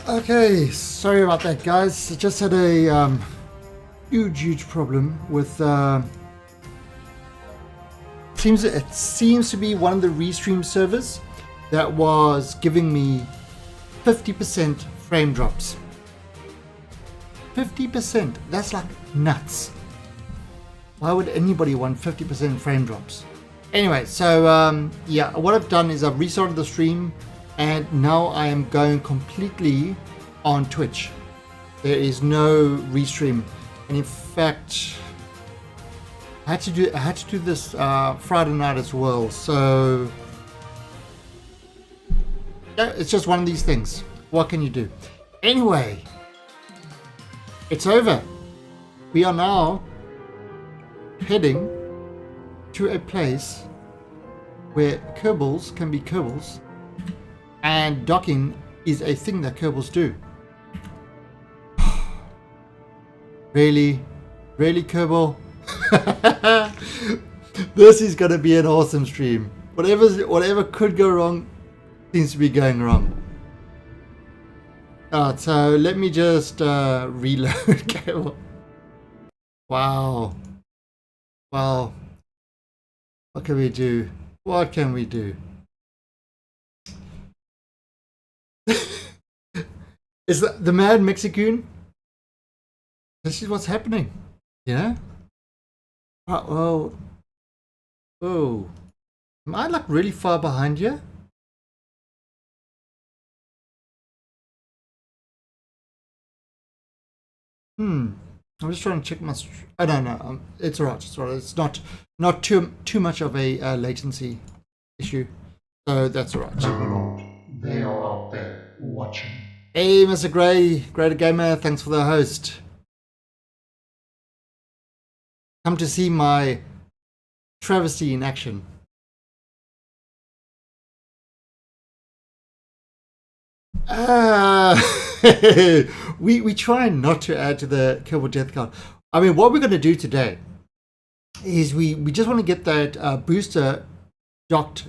Okay, sorry about that, guys. I just had a huge problem with. It seems to be one of the restream servers that was giving me 50% frame drops. 50%. That's like nuts. Why would anybody want 50% frame drops? Anyway, so yeah, what I've done is I've restarted the stream. And now I am going completely on Twitch. There is no restream, and in fact, I had to do this Friday night as well. So yeah, it's just one of these things. What can you do? Anyway, it's over. We are now heading to a place where Kerbals can be Kerbals. And docking is a thing that Kerbals do. Really? Really, Kerbal? This is going to be an awesome stream. Whatever could go wrong seems to be going wrong. Alright, so let me just reload Kerbal. Wow. Wow. What can we do? What can we do? Is the mad Mexican? This is what's happening. Yeah? Oh. Oh. Am I like really far behind here? I'm just trying to check my. Oh no, it's alright. It's alright. It's not too much of a latency issue, so that's alright. They are out there watching. Hey, Mr. Gray, Greater Gamer, thanks for the host. Come to see my travesty in action. We try not to add to the Kerbal death count. I mean, what we're going to do today is we just want to get that booster docked,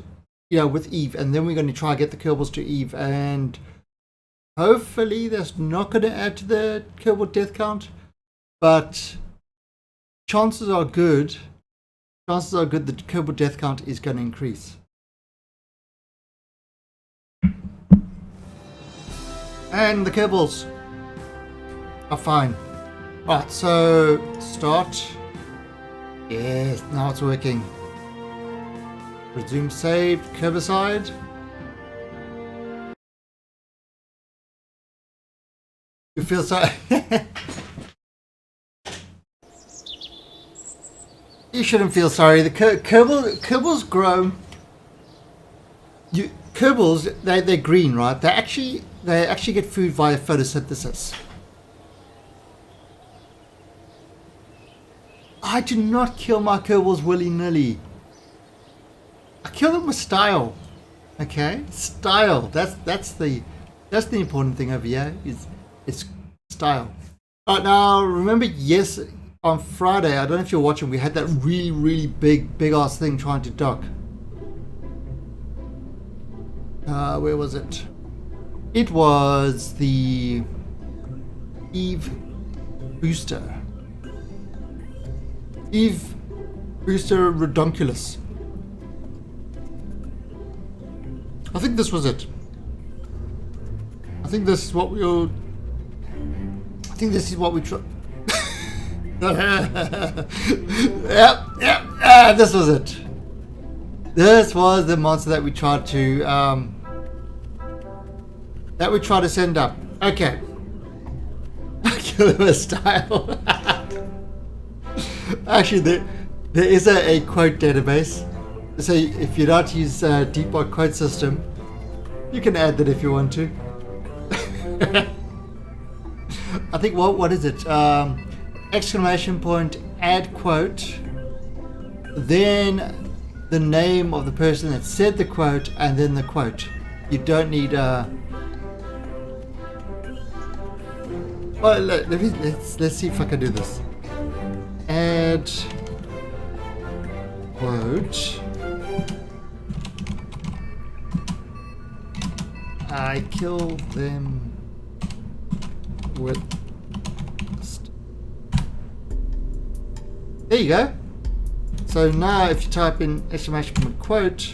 with Eve, and then we're going to try to get the Kerbals to Eve, and hopefully that's not going to add to the Kerbal death count, but chances are good the Kerbal death count is going to increase. And the Kerbals are fine. Right, so start. Yes, now it's working. Resume save, Kerbacide. You feel sorry? You shouldn't feel sorry. The Kerbals grow. Kerbals, they're green, right? They actually get food via photosynthesis. I do not kill my Kerbals willy-nilly. I kill them with style. Okay, style. That's the important thing over here. It's style. Right, now remember, yes, on Friday, I don't know if you're watching, we had that really big ass thing trying to dock. Where was it? It was the Eve booster. Eve booster Redonkulus. I think this was it. I think this is what we tried. Yep. This was it. This was the monster that we tried to send up. Okay. Killer style. Actually, there is a quote database. So if you don't use Deepbot quote system, you can add that if you want to. I think what is it? Exclamation point, add quote, then the name of the person that said the quote, and then the quote. You don't need well, let's see if I can do this. Add quote. I kill them with. There you go. So now if you type in exclamation point quote,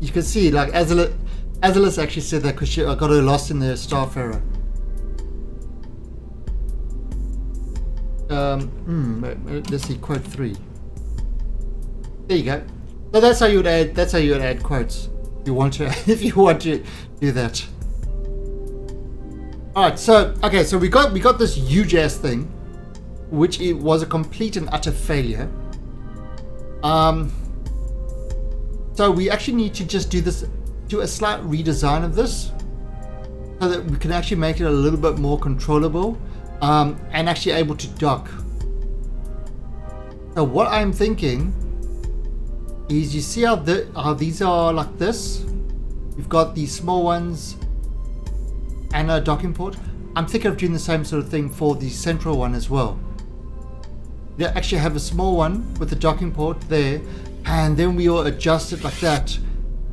you can see like Azalis actually said that because she got her lost in the Starfarer. Let's see, quote 3. There you go. So that's how you would add. That's how you would add quotes. If you want to, if you want to do that. All right. So okay. So we got this huge ass thing, which it was a complete and utter failure. So we actually need to just do a slight redesign of this, so that we can actually make it a little bit more controllable, and actually able to dock. So what I'm thinking is, you see how these are like this? You've got these small ones and a docking port. I'm thinking of doing the same sort of thing for the central one as well. They actually have a small one with the docking port there, and then we will adjust it like that,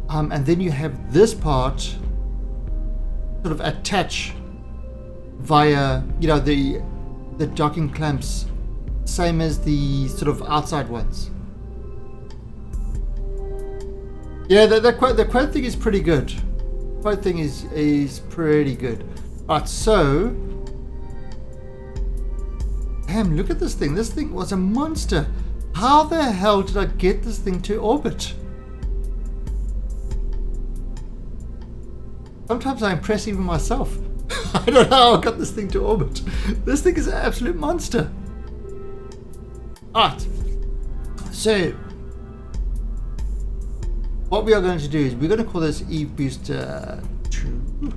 and then you have this part sort of attach via, you know, the docking clamps, same as the sort of outside ones. Yeah, the quote thing is pretty good. Quote thing is pretty good. Alright, so damn, look at this thing. This thing was a monster. How the hell did I get this thing to orbit? Sometimes I impress even myself. I don't know how I got this thing to orbit. This thing is an absolute monster. Alright, so what we are going to do is we're going to call this Eve Booster 2.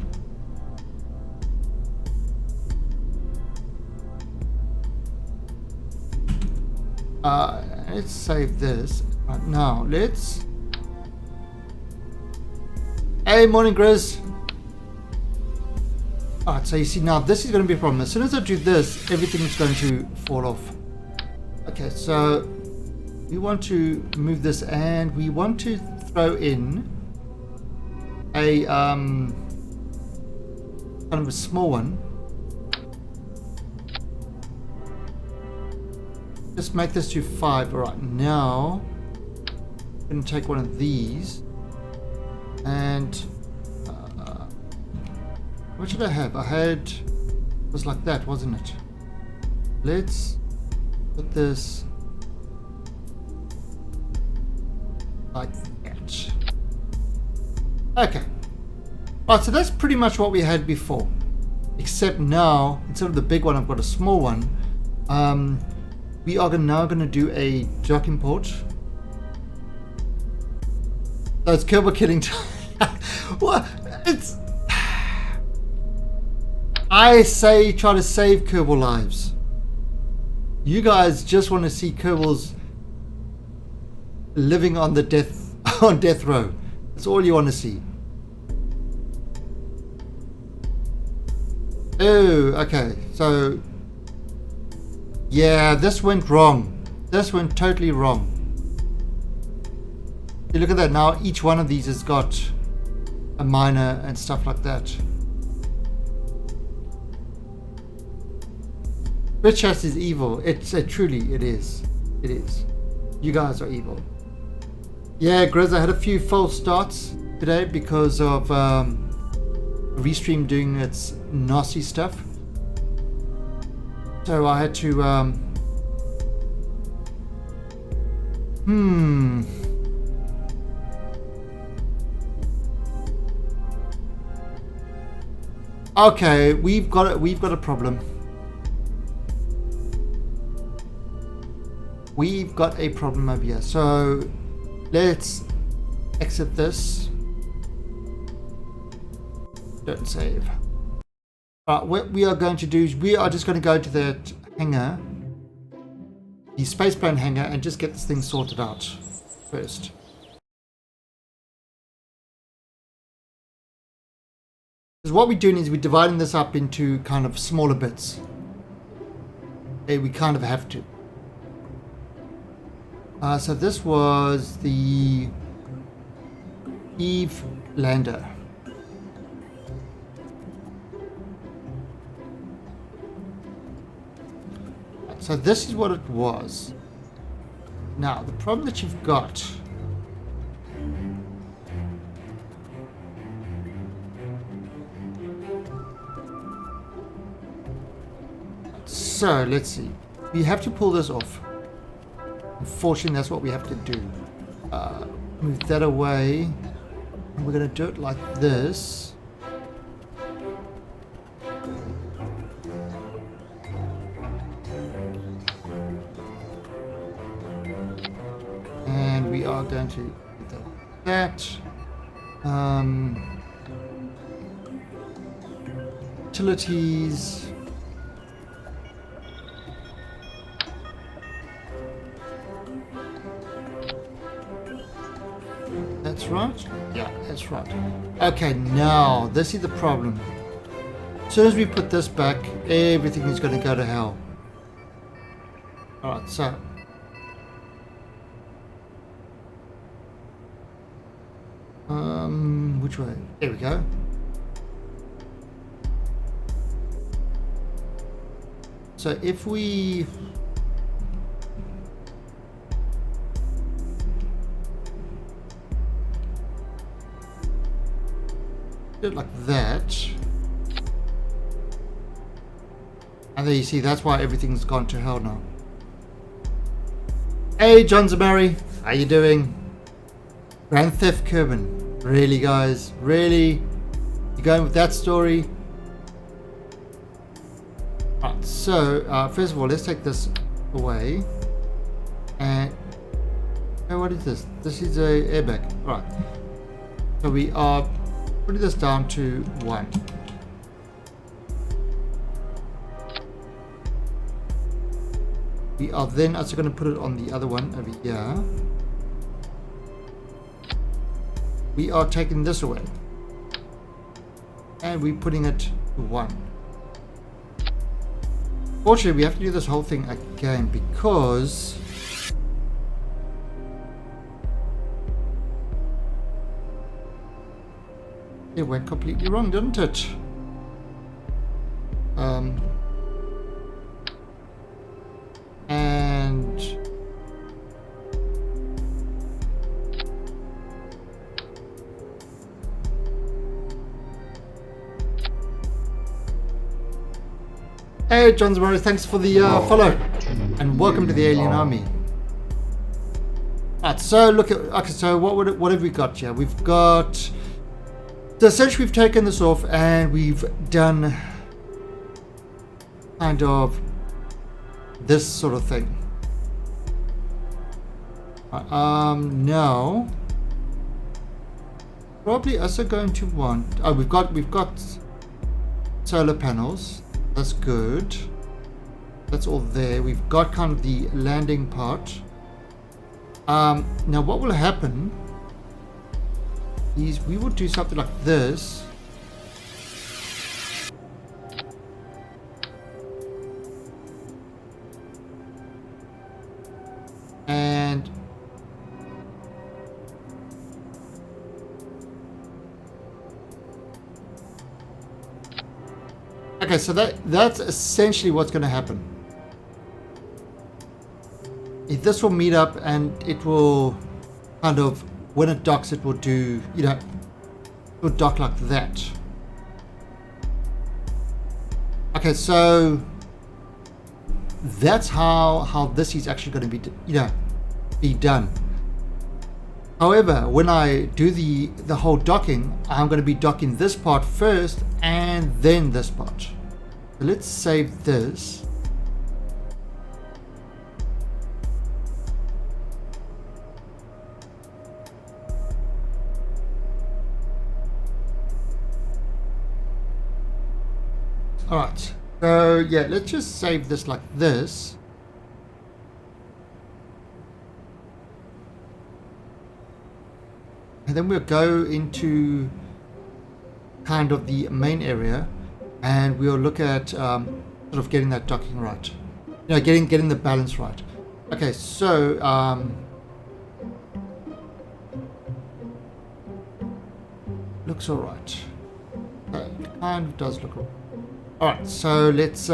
Let's save this. Right now, let's. Hey, morning, Grizz. Alright, so you see now this is going to be a problem. As soon as I do this, everything is going to fall off. Okay, so we want to move this, and we want to throw in a kind of a small one. Just make this to 5. All right, now I'm going to take one of these, and what should I have? I had, it was like that, wasn't it? Let's put this like that. Okay. Alright, so that's pretty much what we had before, except now instead of the big one, I've got a small one. We are now going to do a docking port. So it's Kerbal killing time. Well, it's. I say try to save Kerbal lives. You guys just want to see Kerbals living on the death row. That's all you want to see. Oh, okay. So yeah, this went wrong. This went totally wrong. You look at that now. Each one of these has got a miner and stuff like that. Richard is evil. It's truly, it is. It is. You guys are evil. Yeah, Grizz, I had a few false starts today because of Restream doing its nasty stuff. So I had to Okay, we've got a problem. We've got a problem over here. So let's exit this. Don't save. What we are going to do is we are just going to go to that hangar, the spaceplane hangar, and just get this thing sorted out first. Because what we're doing is we're dividing this up into kind of smaller bits. We kind of have to. So this was the Eve lander. Alright, so this is what it was. Now, the problem that you've got... So, let's see. We have to pull this off. Unfortunately, that's what we have to do. Move that away. And we're going to do it like this. And we are going to do that. Utilities. That's right? Yeah, that's right. Okay, now, this is the problem. As soon as we put this back, everything is going to go to hell. Alright, so... which way? There we go. So if we... do it like that. And there you see, that's why everything's gone to hell now. Hey, John Zamari, how you doing? Grand Theft Kerbin. Really, guys? Really? You going with that story? Right, so, first of all, let's take this away. And... oh, what is this? This is a airbag. Alright. So we are putting this down to 1. We are then also going to put it on the other one over here. We are taking this away. And we're putting it to 1. Fortunately, we have to do this whole thing again because... it went completely wrong, didn't it? And... hey, John Zamora, thanks for the follow. And welcome to the Alien Army. Alright, so look at... okay, so what have we got here? We've got... so essentially we've taken this off and we've done kind of this sort of thing. Now probably also going to want... oh, we've got solar panels. That's good. That's all there. We've got kind of the landing part. Now what will happen is we will do something like this. And okay, so that's essentially what's going to happen. If this will meet up and it will kind of, when it docks, it will do, you know, it will dock like that. Okay, so that's how this is actually going to be, you know, be done. However, when I do the whole docking, I'm going to be docking this part first and then this part. So let's save this. Alright, so yeah, let's just save this like this. And then we'll go into kind of the main area and we'll look at sort of getting that docking right. You know, getting the balance right. Okay, so looks alright. It kind of does look alright. Alright, so let's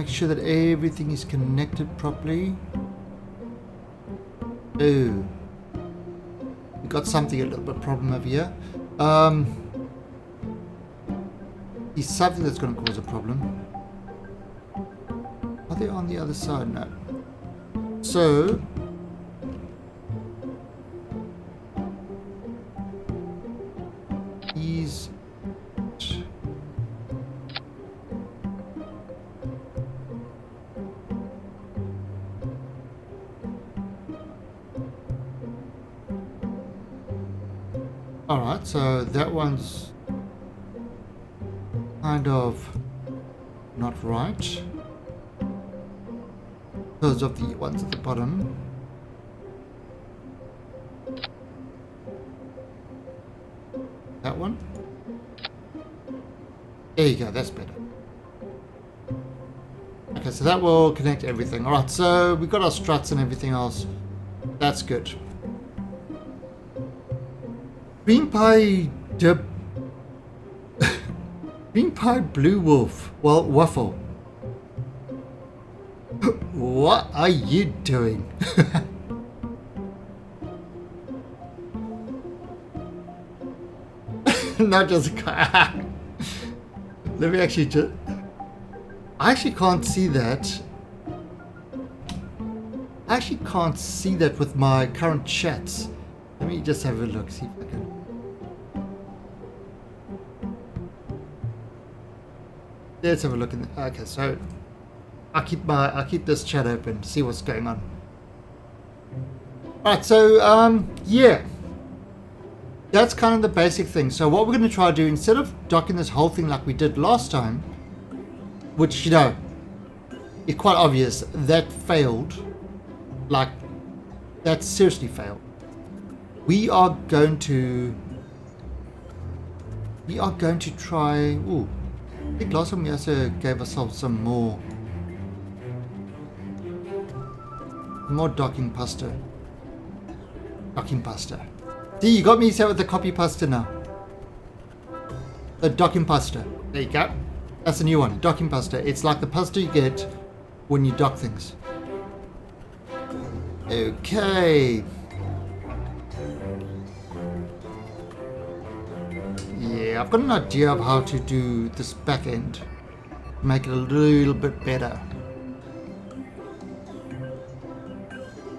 make sure that everything is connected properly. Oh, we got something a little bit problem over here. Is something that's going to cause a problem. Are they on the other side? No. So these. Alright, so that one's kind of not right because of the ones at the bottom. That one. There you go, that's better. Okay, so that will connect everything. Alright, so we got our struts and everything else. That's good. Green pie dip. Green pie blue wolf. Well, waffle. What are you doing? Not just. Let me actually just. I actually can't see that. I actually can't see that with my current chats. Let me just have a look, see if I can. Let's have a look in the, okay, so I'll keep this chat open, see what's going on. Alright, so yeah. That's kind of the basic thing. So what we're going to try to do, instead of docking this whole thing like we did last time, which, you know, it's quite obvious that failed. Like, that seriously failed. We are going to try. Ooh, I think last time we also gave ourselves some more docking pasta. Docking pasta. See, you got me set with the copy pasta now. The docking pasta. There you go. That's a new one. Docking pasta. It's like the pasta you get when you dock things. Okay. Yeah, I've got an idea of how to do this back end. Make it a little bit better.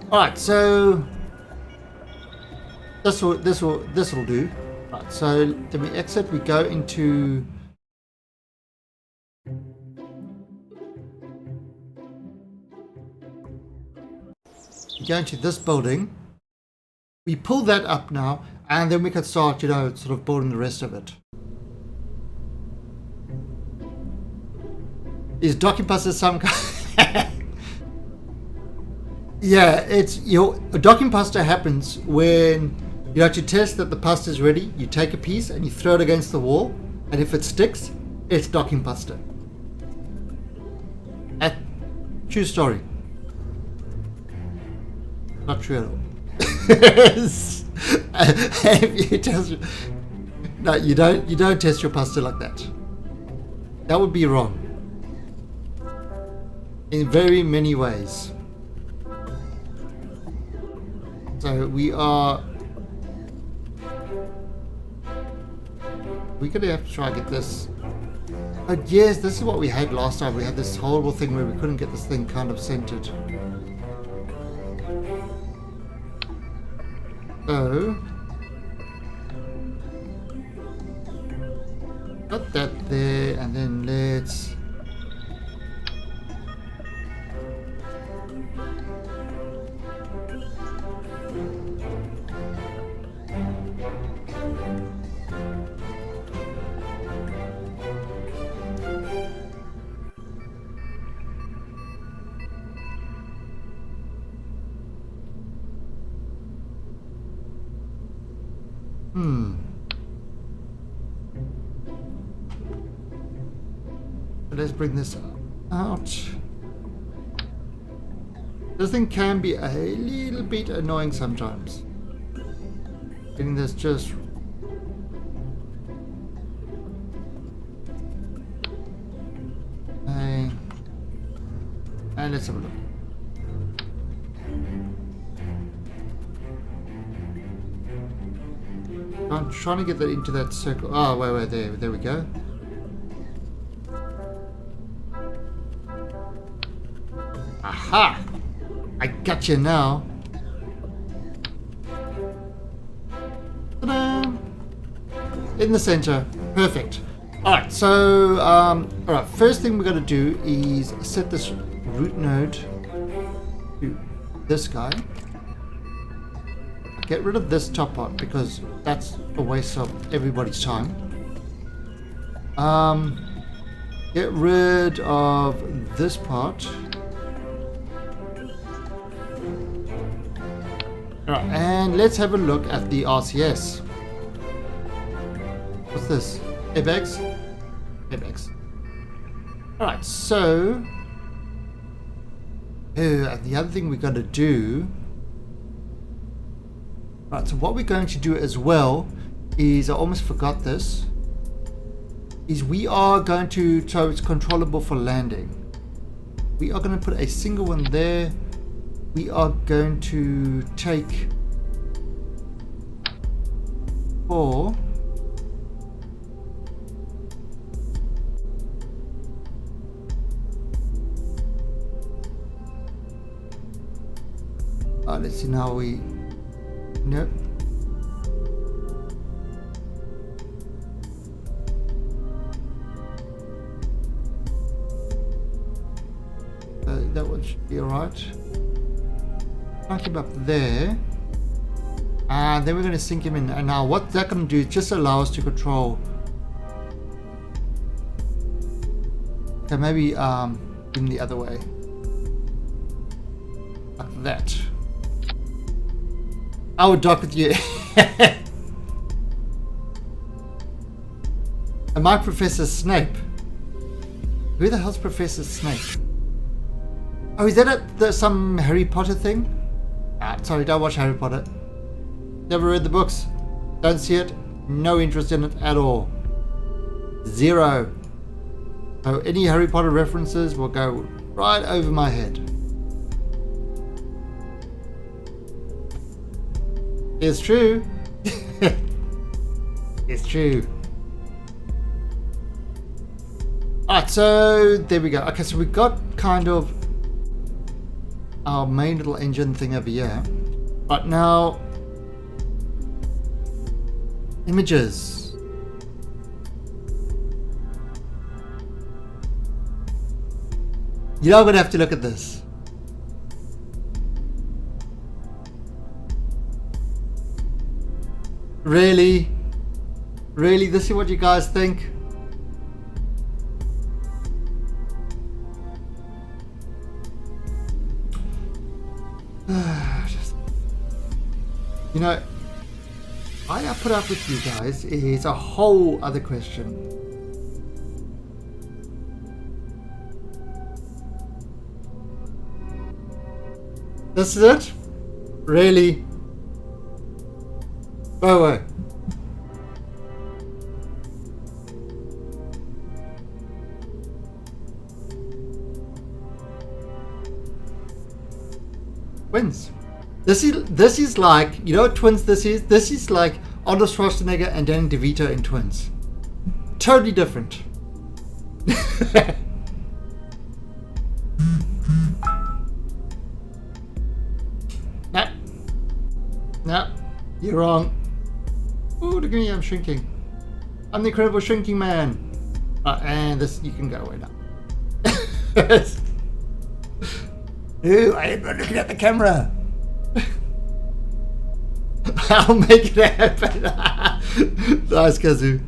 Alright, so this will do. Right, so then we exit, we go into this building. We pull that up now, and then we can start, you know, sort of building the rest of it. Is docking pasta some kind? Yeah, it's your docking pasta happens when you have to test that the pasta is ready. You take a piece and you throw it against the wall, and if it sticks, it's docking pasta. True story. Not true at all. If you test, no, you don't test your pasta like that. That would be wrong in very many ways. So we're gonna have to try and get this. But yes, this is what we had last time. We had this horrible thing where we couldn't get this thing kind of centered. So got that there, and then let's let's bring this out. This thing can be a little bit annoying sometimes. Getting this just And let's have a look. I'm trying to get that into that circle. Oh, wait, there we go. Aha! I got you now. Ta-da! In the center. Perfect. Alright, so, alright, first thing we're going to do is set this root node to this guy. Get rid of this top part because that's a waste of everybody's time. Get rid of this part. Alright, and let's have a look at the RCS. What's this? Apex? Apex. Alright, so... and the other thing we're going to do... Right, so what we're going to do as well is, I almost forgot this, is we are going to, so it's controllable for landing. We are going to put a single one there. We are going to take 4. Let's see now we... Nope. That one should be alright. Plunk him up there. And then we're going to sink him in. And now what that's going to do is just allow us to control. Okay, maybe in the other way. Like that. I would dock with you. Am I Professor Snape? Who the hell's Professor Snape? Oh, is that some Harry Potter thing? Sorry, don't watch Harry Potter. Never read the books. Don't see it. No interest in it at all. 0. So any Harry Potter references will go right over my head. It's true. It's true. Alright, so there we go. Okay, so we got kind of our main little engine thing over here. Right, now images. You're gonna have to look at this. Really? Really? This is what you guys think? You know, why I put up with you guys is a whole other question. This is it? Really? Go away. Twins. This is like, you know what Twins this is? This is like Arnold Schwarzenegger and Danny DeVito in Twins. Totally different. No, you're wrong. Oh, look at me, I'm shrinking. I'm the incredible shrinking man. And this, you can go away now. Ooh, I am not looking at the camera. I'll make it happen. Nice, Kazoo.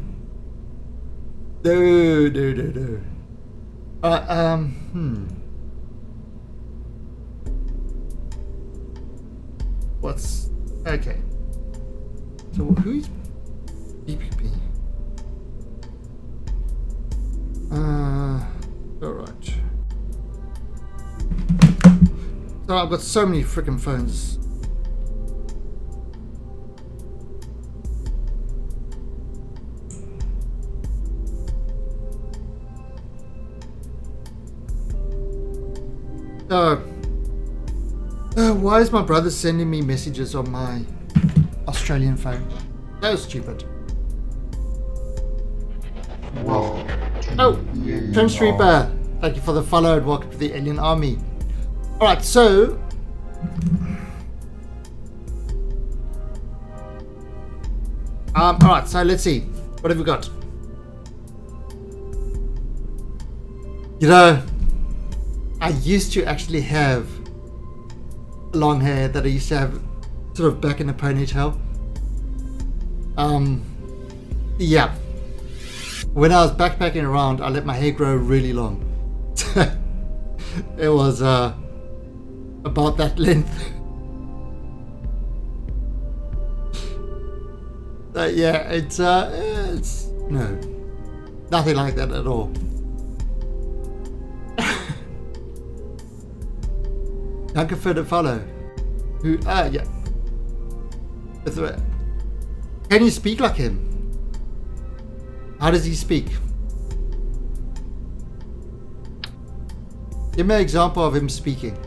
No. What's okay? So who's BPP? All right. So I've got so many freaking phones. So, why is my brother sending me messages on my Australian phone? So stupid. Welcome to Oh, the Alien Prince Army. Reaper, thank you for the follow and welcome to the Alien Army. Alright, so alright, so let's see. What have we got? You know, I used to actually have long hair that I used to have sort of back in a ponytail. Yeah. When I was backpacking around, I let my hair grow really long. It was about that length. Yeah, it's no, nothing like that at all. Danke für the follow. Who? Yeah. Can you speak like him? How does he speak? Give me an example of him speaking.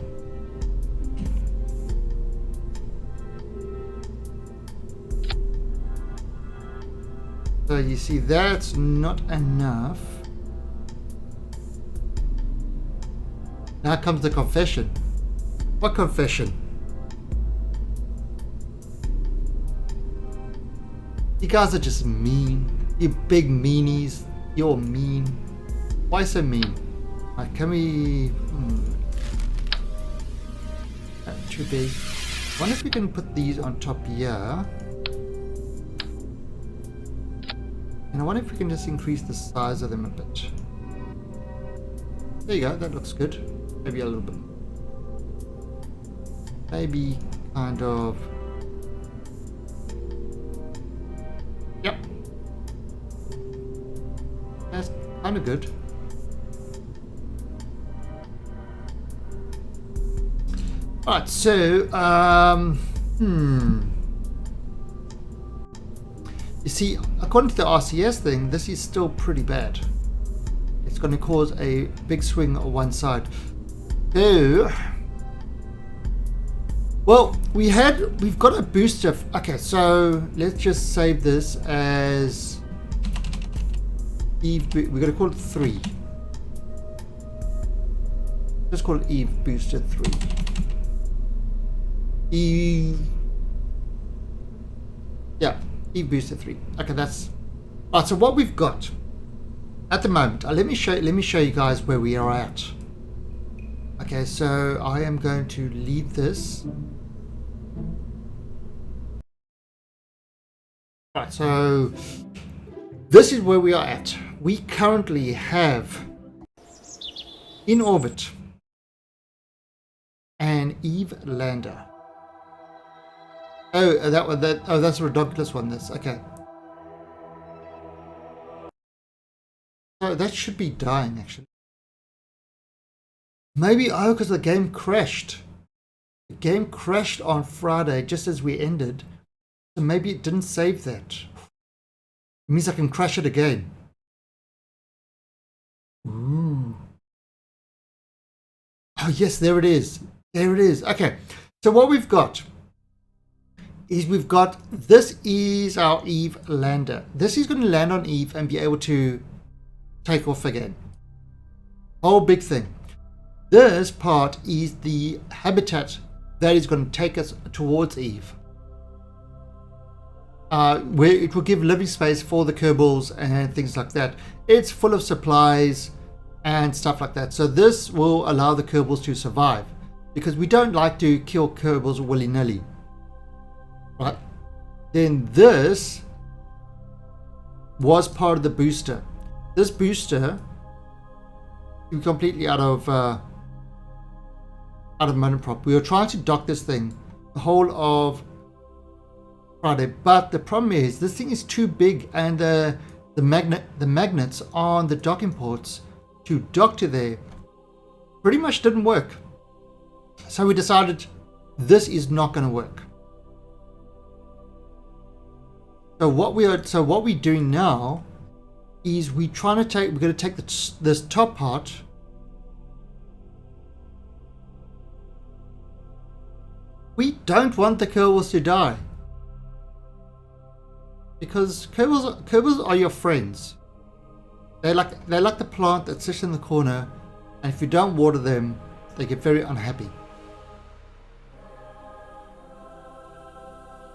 So you see, that's not enough. Now comes the confession. What confession? You guys are just mean. You big meanies. You're mean. Why so mean? Right, can we... That too big. I wonder if we can put these on top here. And I wonder if we can just increase the size of them a bit. There you go, that looks good. Maybe a little bit. Maybe kind of... Yep. That's kind of good. Alright, so, you see, according to the RCS thing, this is still pretty bad. It's going to cause a big swing on one side. So, well, we've got a booster. Okay, so let's just save this as Eve. We're going to call it 3. Just call it Eve Booster 3. Eve. Yeah. Eve Booster 3. Okay, that's right. So what we've got at the moment, let me show you guys where we are at. Okay, so I am going to leave this. Right, so this is where we are at. We currently have in orbit an Eve lander. Oh, that's a ridiculous one. That's okay. So that should be dying actually. Maybe because the game crashed. The game crashed on Friday just as we ended. So maybe it didn't save that. It means I can crash it again. Ooh. Oh yes, there it is. There it is. Okay. So what we've got is this is our Eve lander. This is going to land on Eve and be able to take off again. Whole big thing. This part is the habitat that is going to take us towards Eve. Where it will give living space for the Kerbals and things like that. It's full of supplies and stuff like that. So this will allow the Kerbals to survive. Because we don't like to kill Kerbals willy-nilly. Right, then this was part of the booster. This booster is completely out of monoprop. We were trying to dock this thing the whole of Friday, but the problem is this thing is too big, and the magnets on the docking ports to dock to there pretty much didn't work. So we decided this is not going to work. So what we're doing now is we're going to take this top part We don't want the Kerbals to die. Because Kerbals are your friends. They're like the plant that sits in the corner, and if you don't water them, they get very unhappy.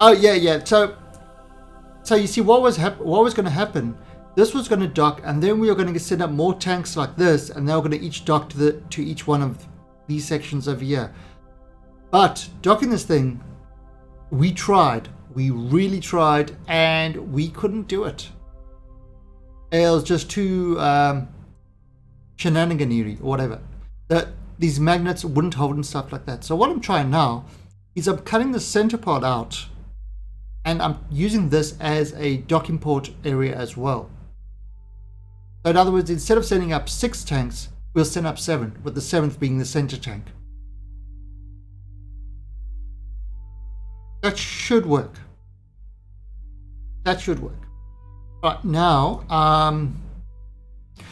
Oh yeah. So you see what was going to happen? This was going to dock, and then we were going to set up more tanks like this, and they were going to each dock to each one of these sections over here. But docking this thing, we really tried, and we couldn't do it. It was just too shenaniganery or whatever. These magnets wouldn't hold and stuff like that. So what I'm trying now is I'm cutting the center part out, and I'm using this as a docking port area as well. So in other words, instead of setting up 6 tanks, we'll set up 7, with the 7th being the center tank. That should work. Right now,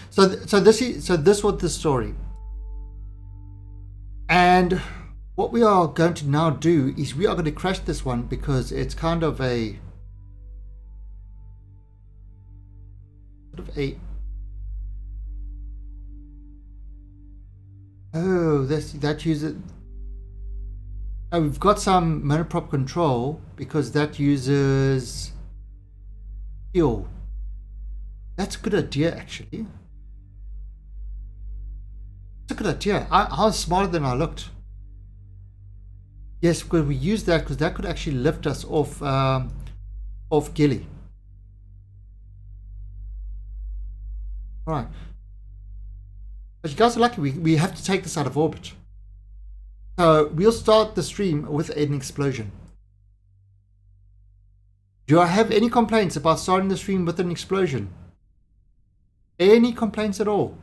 so this was the story, and what we are going to now do is we are going to crash this one because it's kind of a that uses. Oh, we've got some monoprop control because that uses fuel. That's a good idea, actually. It's a good idea. I was smarter than I looked. Yes, because we use that because that could actually lift us off Gilly. Right. But you guys are lucky. We have to take this out of orbit. So we'll start the stream with an explosion. Do I have any complaints about starting the stream with an explosion? Any complaints at all?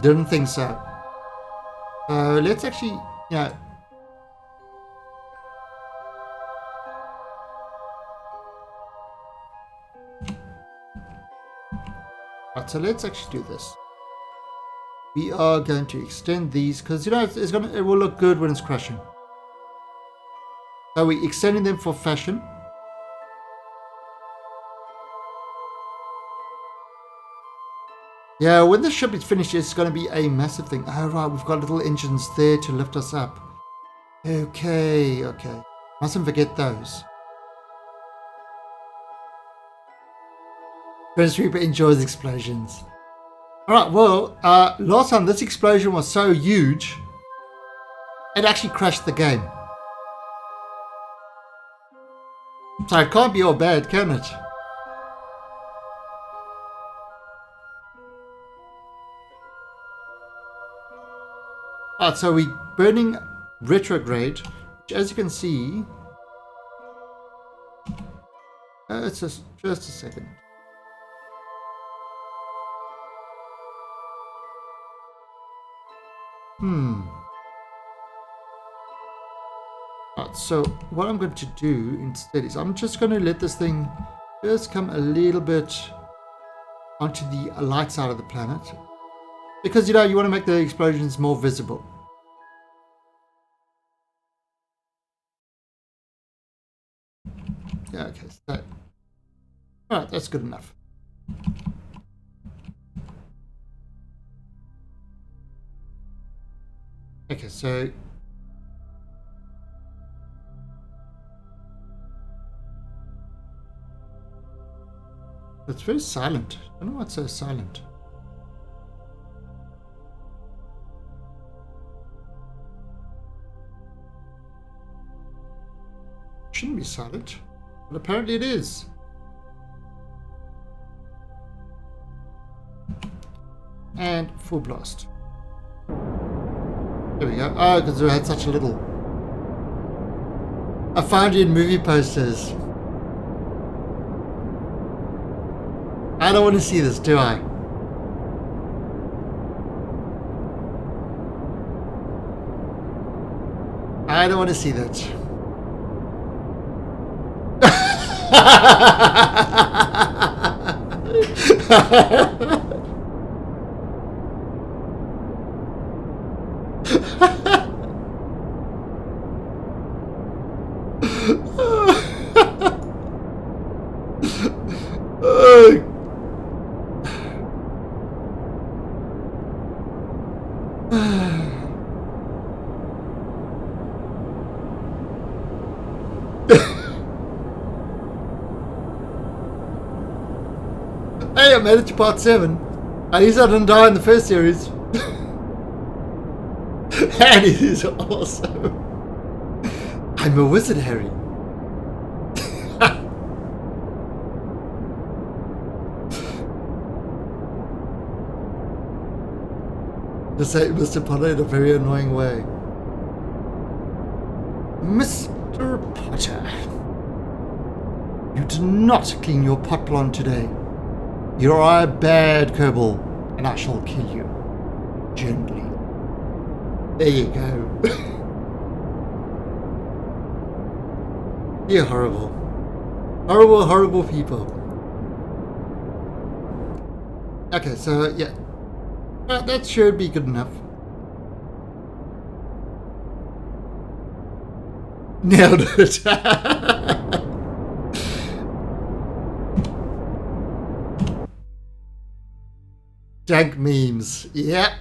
Didn't think so. Let's actually, right, so let's actually do this. We are going to extend these because it will look good when it's crashing. So we're extending them for fashion. Yeah, when the ship is finished, it's going to be a massive thing. Oh, right, we've got little engines there to lift us up. Okay. Mustn't forget those. Prince Reaper enjoys explosions. Alright, well, last time this explosion was so huge, it actually crashed the game. So it can't be all bad, can it? Alright, so we're burning retrograde, which as you can see, it's just a second. Right, so what I'm going to do instead is I'm just going to let this thing just come a little bit onto the light side of the planet, because you want to make the explosions more visible. Yeah, okay, so alright, that's good enough. Okay, so it's very silent. I don't know what's so silent. It shouldn't be silent, but apparently it is. And full blast. There we go. Oh, because we had such a little. I found you in movie posters. I don't want to see this, do I? I don't want to see that. Hey, I made it to part 7. At least I didn't die in the first series. And it is also... I'm a wizard, Harry. Just say Mr. Potter in a very annoying way. Mr. Potter, you did not clean your pot plant today. You are a bad Kerbal, and I shall kill you. Gently. There you go. You're horrible. Horrible, horrible people. Okay, so yeah. Well, that should be good enough. Nailed it. Dank memes. Yeah.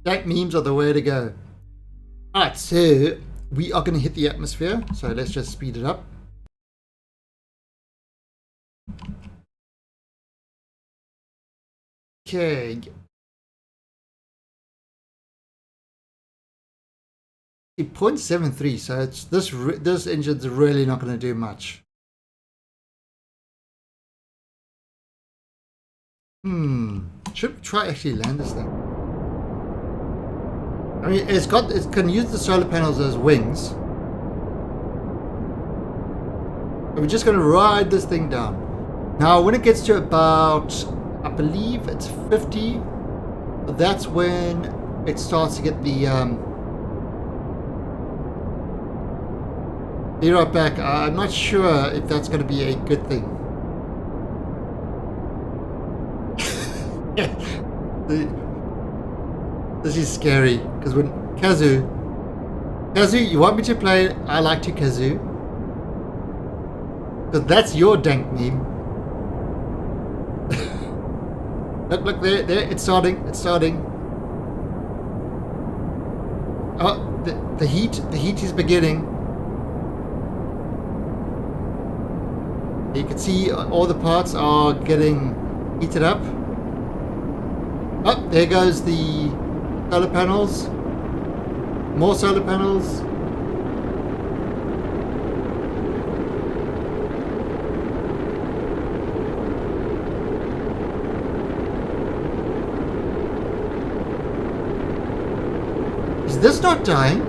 Dank memes are the way to go. Alright, so we are going to hit the atmosphere. So let's just speed it up. Okay. 0.73, so it's this engine's really not going to do much. Should we try actually land this thing? I mean, it can use the solar panels as wings. So we're just going to ride this thing down. Now, when it gets to about, I believe it's 50, that's when it starts to get the be right back. I'm not sure if that's going to be a good thing. This is scary because when Kazoo, you want me to play I Like to Kazoo? Because that's your dank meme. Look there, it's starting. Oh, the heat is beginning. You can see all the parts are getting heated up. Oh, there goes the solar panels. More solar panels. Is this not dying?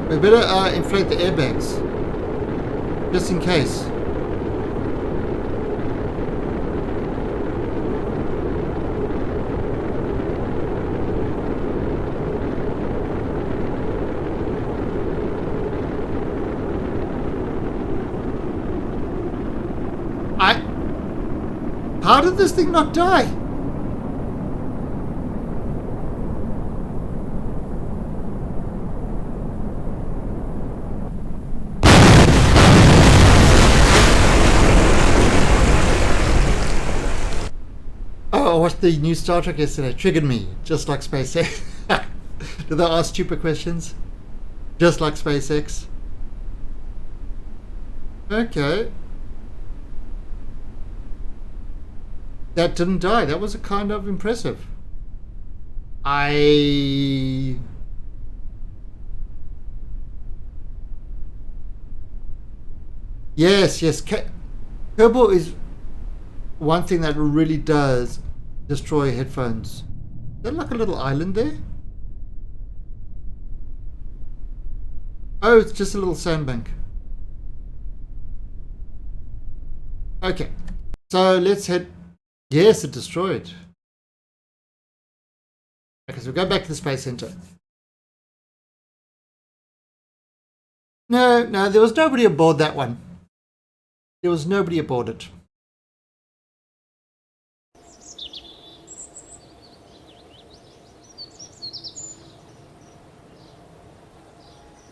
We better inflate the airbags, just in case. How did this thing not die? Oh, I watched the new Star Trek yesterday. Triggered me, just like SpaceX. Do they ask stupid questions? Just like SpaceX. Okay. That didn't die. That was kind of impressive. Yes. Kerbal is one thing that really does destroy headphones. Is there like a little island there? Oh, it's just a little sandbank. Okay. So let's head... Yes, it destroyed. Okay, so we go back to the Space Center. No, there was nobody aboard that one. There was nobody aboard it.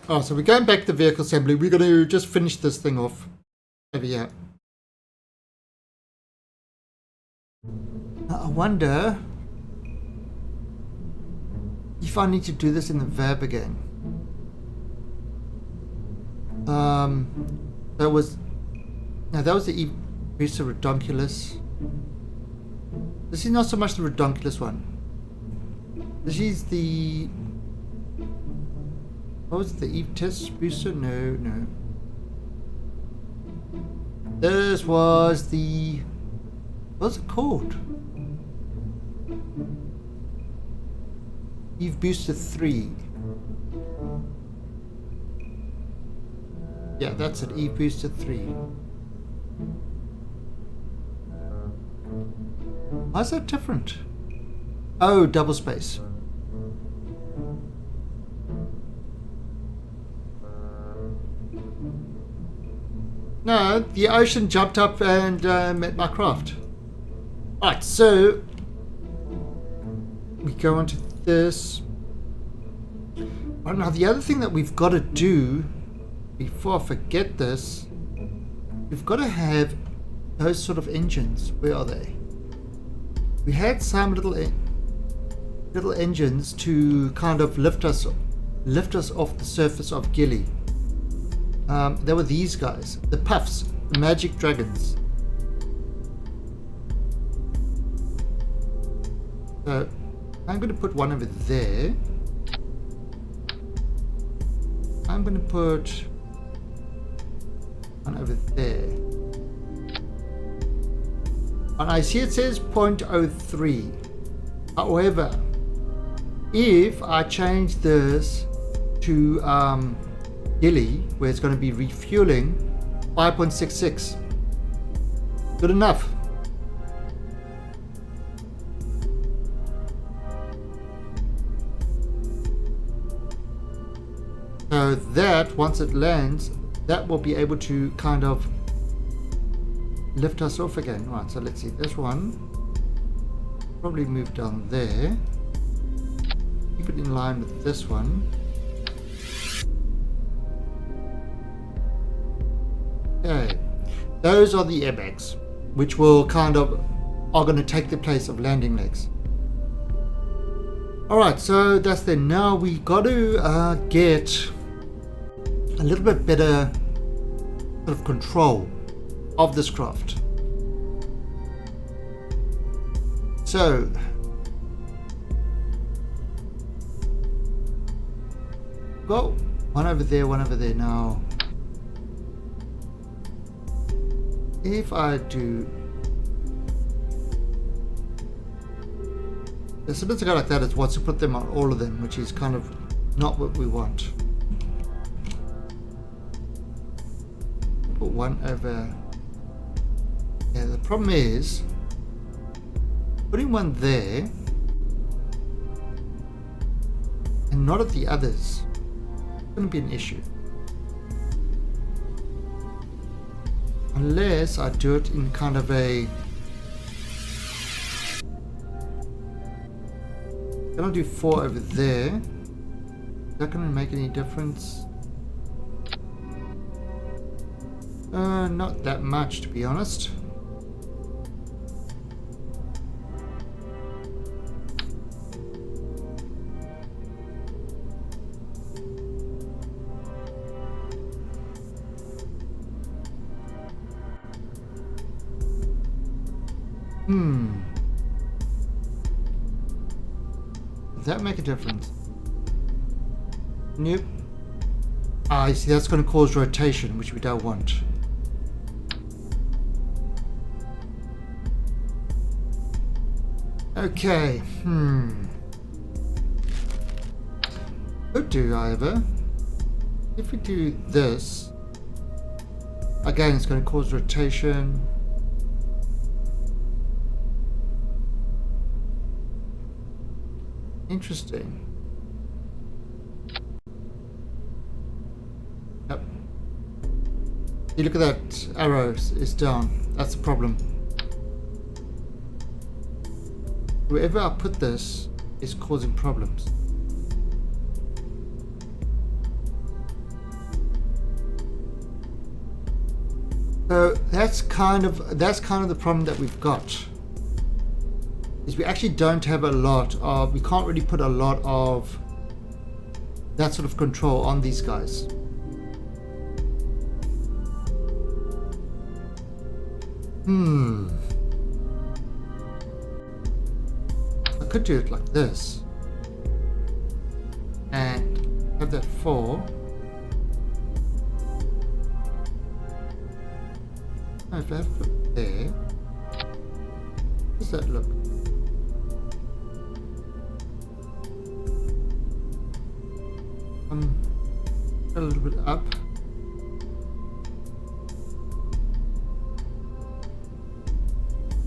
Oh, so we're going back to the vehicle assembly. We're going to just finish this thing off over here. I wonder if I need to do this in the verb again. That was the E booster redonkulus. This is not so much the redonkulus one. This is the, what was it, the Eve test booster? No. This was the, what's it called? Eve booster 3. Yeah, that's it, Eve booster 3. Why is that different? Oh, double space. No, the ocean jumped up and met my craft. Alright, so we go on to this. Right, now the other thing that we've got to do before I forget this, we've got to have those sort of engines. Where are they? We had some little engines to kind of lift us off the surface of Gilly. There were these guys, the Puffs, the Magic Dragons. So I'm going to put one over there. I'm going to put one over there. And I see it says 0.03. However, if I change this to Gilly, where it's going to be refueling, 5.66. Good enough. So that, once it lands, that will be able to kind of lift us off again. Right, so let's see. This one probably move down there. Keep it in line with this one. Okay, those are the airbags, which will kind of are going to take the place of landing legs. Alright, so that's there. Now we got to get a little bit better sort of control of this craft. So go one over there now. If I do the splits go like that, it's what's to put them on all of them, which is kind of not what we want. Put one over. Yeah, the problem is putting one there and not at the others. It's going to be an issue. Unless I do it in kind of a... I'm going to do 4 over there. Is that going to make any difference? Not that much, to be honest. Does that make a difference? Nope. I see, that's going to cause rotation, which we don't want. Okay, Could do, however, if we do this, again, it's going to cause rotation. Interesting. Yep. You look at that arrow, it's down. That's the problem. Wherever I put this is causing problems. So that's kind of the problem that we've got. is we actually don't have a lot of, we can't really put a lot of that sort of control on these guys. I could do it like this and have that 4. If I have to put there, how does that look? A little bit up.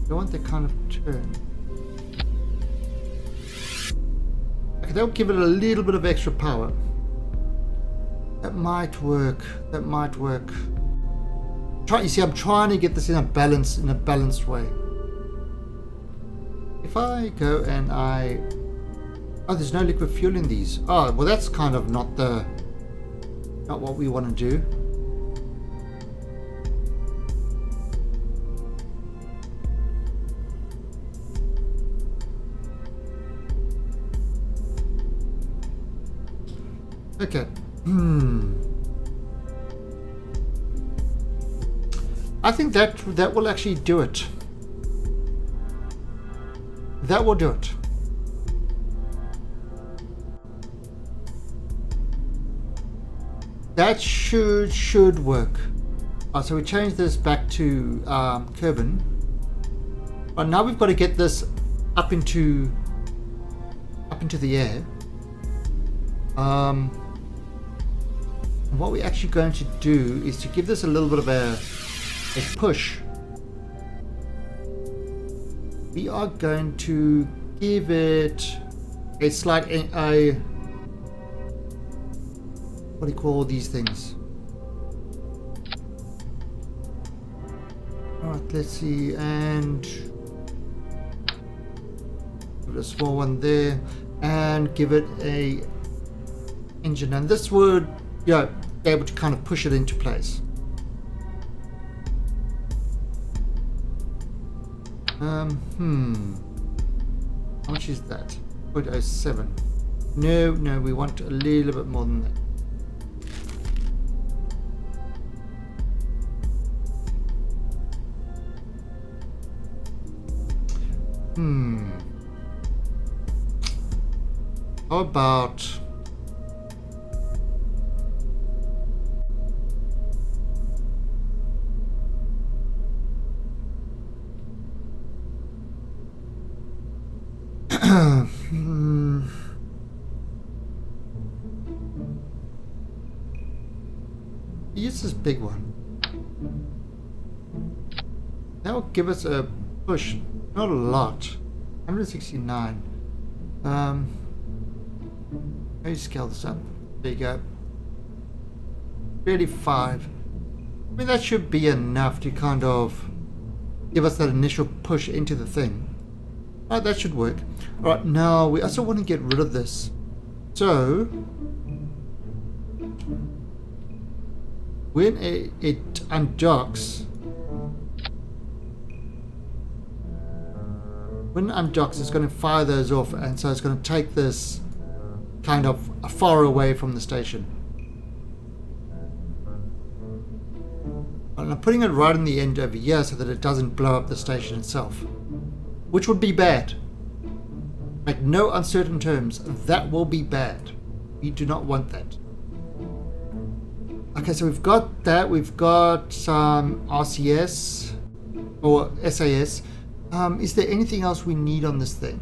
I want that kind of turn. Okay, that'll give it a little bit of extra power. That might work. That might work. You see, I'm trying to get this in a balanced way. If I go and oh, there's no liquid fuel in these. Oh, well, that's kind of not what we want to do. Okay. I think that will actually do it. That will do it. That should work. So we change this back to Kerbin. But now we've got to get this up into the air. What we're actually going to do is to give this a little bit of a push. We are going to give it a slight what do you call these things? Alright, let's see, and give it a small one there, and give it a engine, and this would be able to kind of push it into place. How much is that? 0.07. No, we want a little bit more than that. How about use this big one. That will give us a push, not a lot. 169. Let me scale this up. There you go. 35. I mean, that should be enough to kind of give us that initial push into the thing. Alright, that should work. Alright, now we also want to get rid of this. So when it undocks, it's going to fire those off, and so it's going to take this kind of far away from the station. And I'm putting it right in the end over here so that it doesn't blow up the station itself, which would be bad. Make no uncertain terms, that will be bad. We do not want that. Okay, so we've got that. We've got some RCS or SAS. Is there anything else we need on this thing?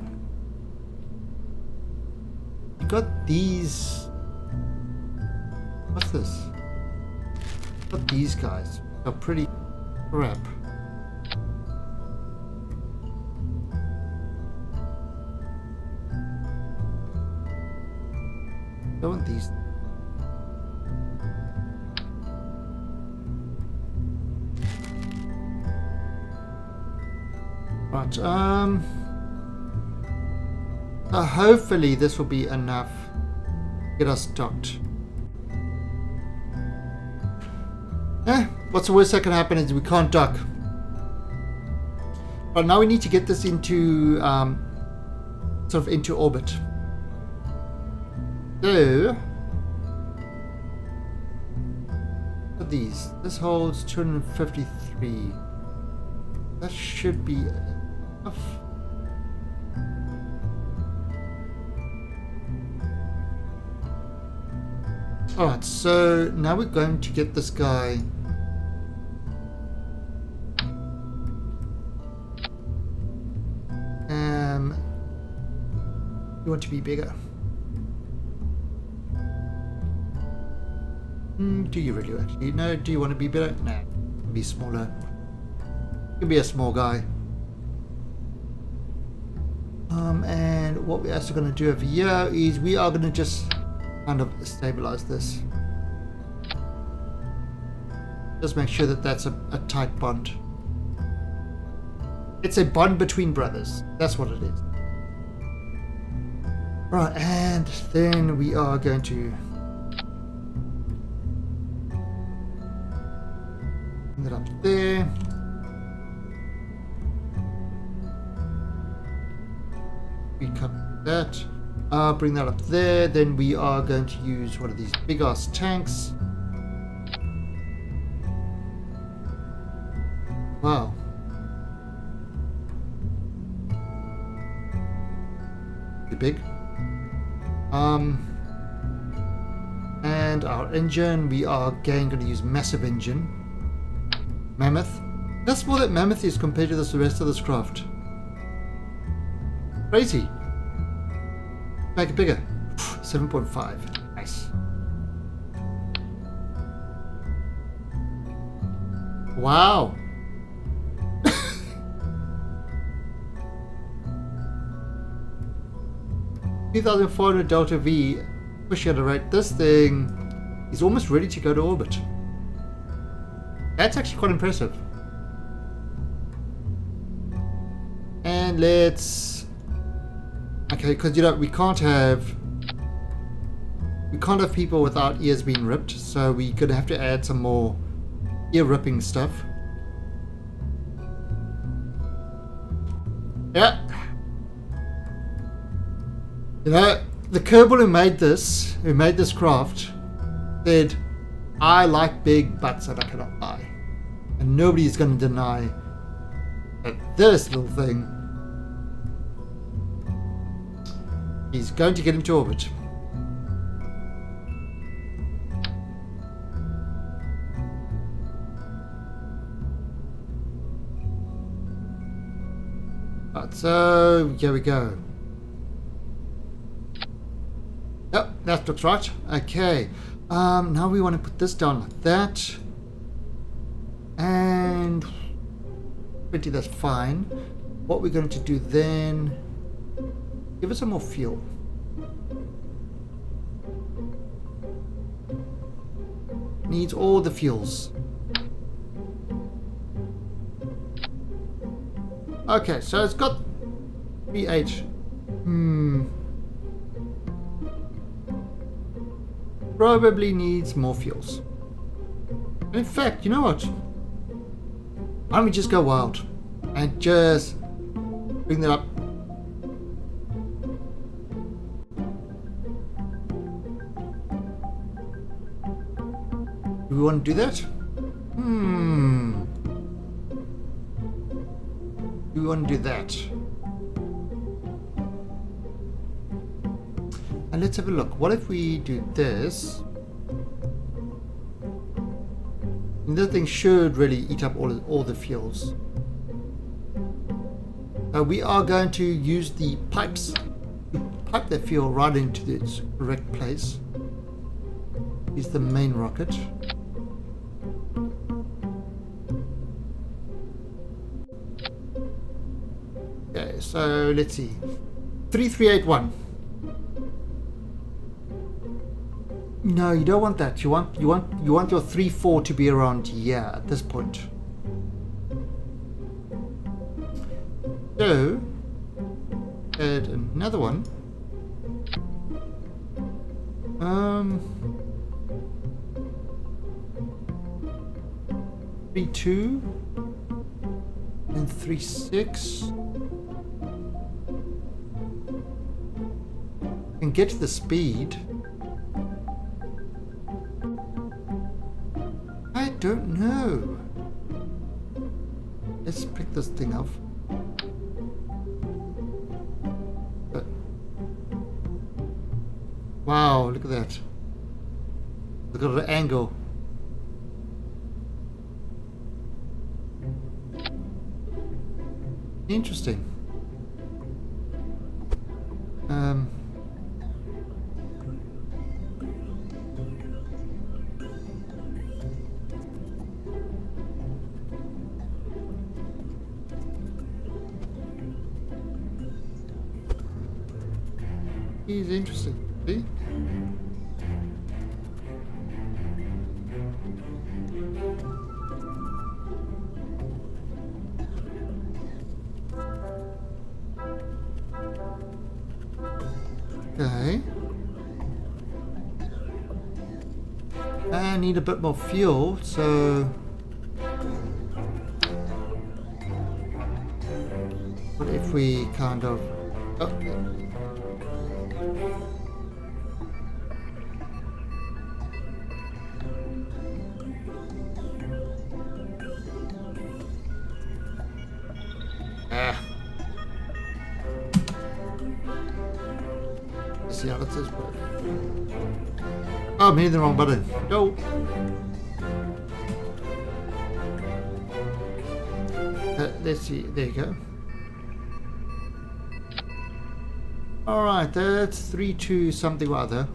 We've got these. What's this? We've got these guys. They're pretty crap. I want these. Right, hopefully this will be enough to get us docked. What's the worst that can happen is we can't dock. Right, now we need to get this into sort of into orbit. So, what are these? This holds 253. That should be enough. Alright, so now we're going to get this guy. You want to be bigger. Do you really actually? No, do you want to be bigger? No, be smaller. You can be a small guy. And what we're actually going to do over here is we are going to just kind of stabilize this. Just make sure that that's a tight bond. It's a bond between brothers. That's what it is. Right, and then we are going to bring that up there. We cut that. Bring that up there. Then we are going to use one of these big ass tanks. Wow. Too big. And our engine, we are again going to use massive engine. Mammoth. That's more that Mammoth is compared to the rest of this craft. Crazy. Make it bigger. 7.5. Nice. Wow. $2,400 Delta V push at a rate. This thing is almost ready to go to orbit. That's actually quite impressive. And let's... Okay, because you know we can't have people without ears being ripped, so we're gonna have to add some more ear ripping stuff. Yeah. You know, the Kerbal who made this craft, said, I like big butts that I cannot buy. And nobody is going to deny that this little thing is going to get into orbit. Right, so here we go. Yep, that looks right. Okay. Now we want to put this down like that. And 20, that's fine. What we're going to do then, give it some more fuel. Needs all the fuels. Okay, so it's got 3H. Probably needs more fuels. In fact, you know what? Why don't we just go wild and just bring that up? Do we want to do that? Do we want to do that? And let's have a look. What if we do this? And this thing should really eat up all the fuels. We are going to use the pipes to pipe the fuel right into its correct place. Is the main rocket. Okay, so let's see. 3381. No, you don't want that. You want your 3-4 to be around here at this point. So add another one. 3-2 and 3-6. can get to the speed. I don't know. Let's pick this thing up. Wow, look at that. Look at the angle. Interesting. He's interesting. See? Okay. I need a bit more fuel, so what if we kind of let's see how does this work. Oh, I'm hitting the wrong button. No. Let's see. There you go. All right, that's 3-2 something or other.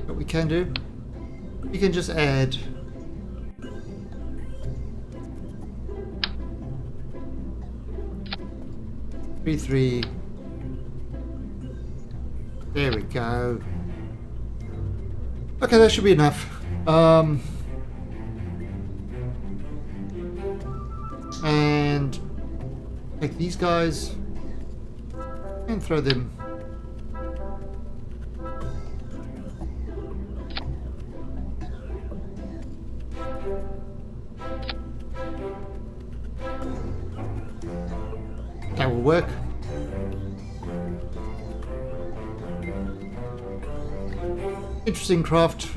What we can do, we can just add three. There we go. Okay, that should be enough. And take these guys and throw them. That will work. Interesting craft.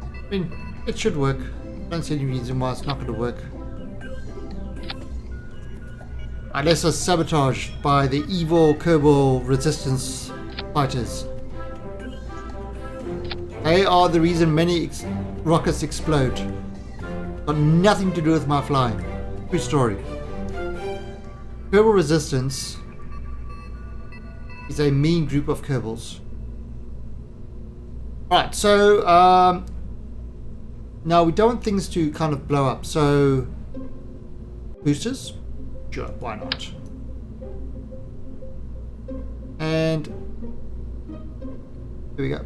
I mean, it should work. I don't see any reason why it's not going to work. Unless it's sabotaged by the evil Kerbal resistance fighters. They are the reason many rockets explode. Got nothing to do with my flying. True story. Kerbal resistance is a mean group of Kerbals. Right, so now we don't want things to kind of blow up, so boosters, sure, why not? And here we go.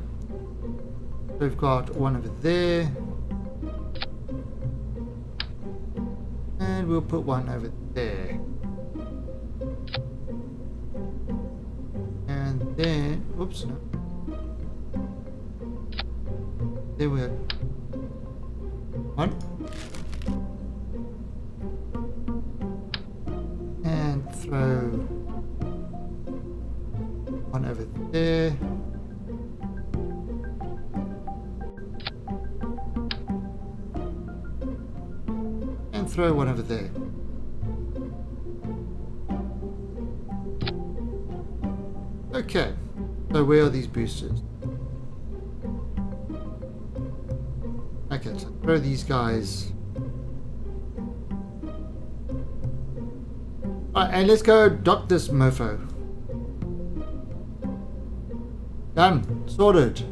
So we've got one over there, and we'll put one over there, and then, oops, no. There we go. One. And throw one over there. And throw one over there. Okay. So where are these boosters? Okay, so throw these guys. Alright, and let's go dock this mofo. Done. Sorted.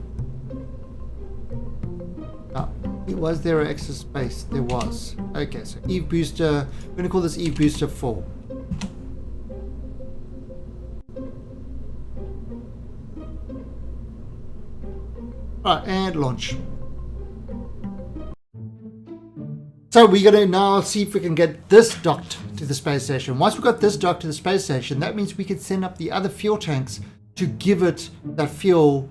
Oh, was there an extra space? There was. Okay, so Eve Booster. I'm going to call this Eve Booster 4. Alright, and launch. So we're going to now see if we can get this docked to the space station. Once we've got this docked to the space station, that means we can send up the other fuel tanks to give it that fuel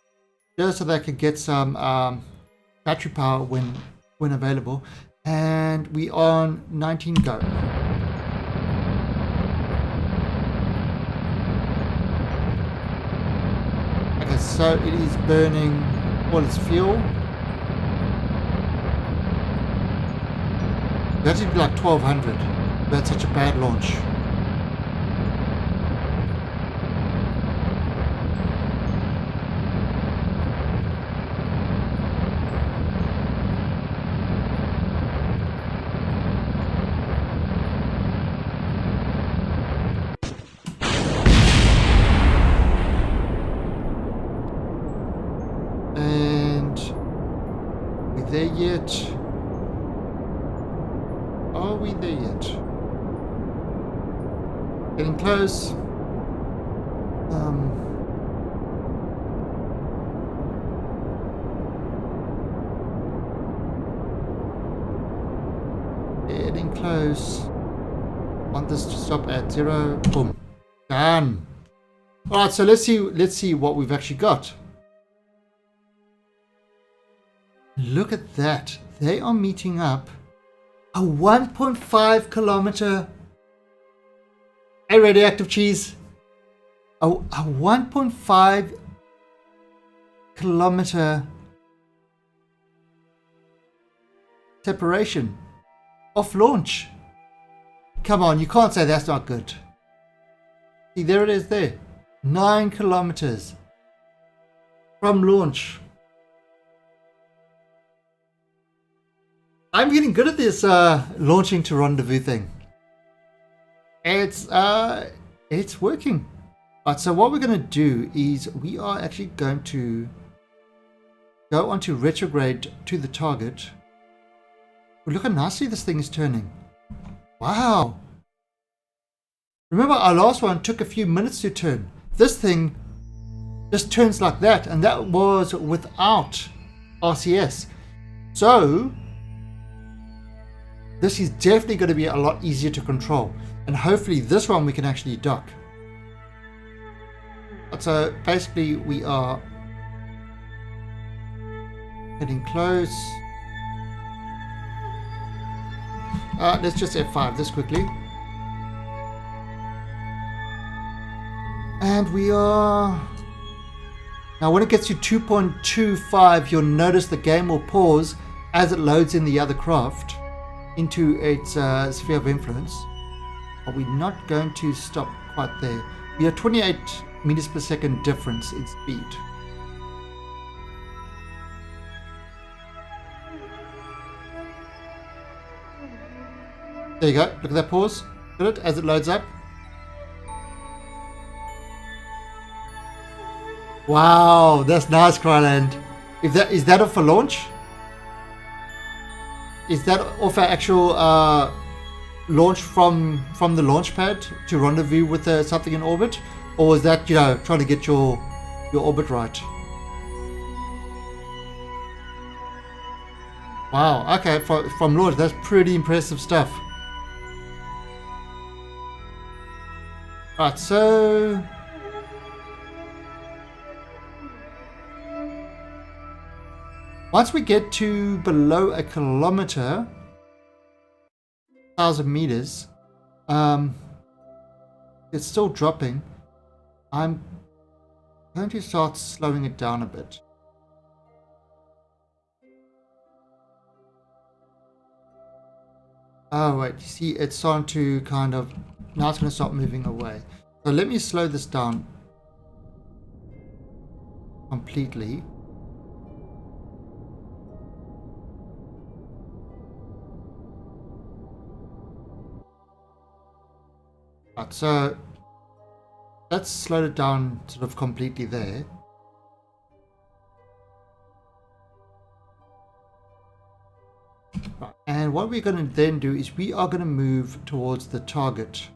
just so they can get some battery power when available. And we on 19 go. Okay, so it is burning all its fuel. That should be like 1200. That's such a bad launch. And we're there yet? Are we there yet? Getting close. Getting close. Want this to stop at 0. Boom. Done. Alright, so let's see what we've actually got. Look at that. They are meeting up a 1.5 kilometer. Hey, radioactive cheese. A 1.5 kilometer separation off launch. Come on, you can't say that's not good. See, there it is there. 9 kilometers from launch. I'm getting good at this launching to rendezvous thing. It's working. Right, so what we're going to do is we are actually going to go onto retrograde to the target. But look how nicely this thing is turning. Wow. Remember our last one took a few minutes to turn. This thing just turns like that, and that was without RCS. So this is definitely going to be a lot easier to control, and hopefully this one we can actually dock. So basically we are getting close. Let's just F5 this quickly. And we are... Now when it gets to 2.25, you'll notice the game will pause as it loads in the other craft into its sphere of influence. Are we not going to stop quite there? We are 28 meters per second difference in speed. There you go. Look at that pause. Look at it as it loads up. Wow, that's nice, Kryland. Is that off for launch? Is that off our actual launch from the launch pad to rendezvous with something in orbit, or is that, you know, trying to get your orbit right? Wow. Okay, from launch, that's pretty impressive stuff. Right, so once we get to below a kilometer, 1,000 meters, it's still dropping. I'm going to start slowing it down a bit. Oh wait, you see it's starting to kind of, now it's going to start moving away. So let me slow this down completely. Right, so let's slow it down sort of completely there. Right, and what we're going to then do is we are going to move towards the target.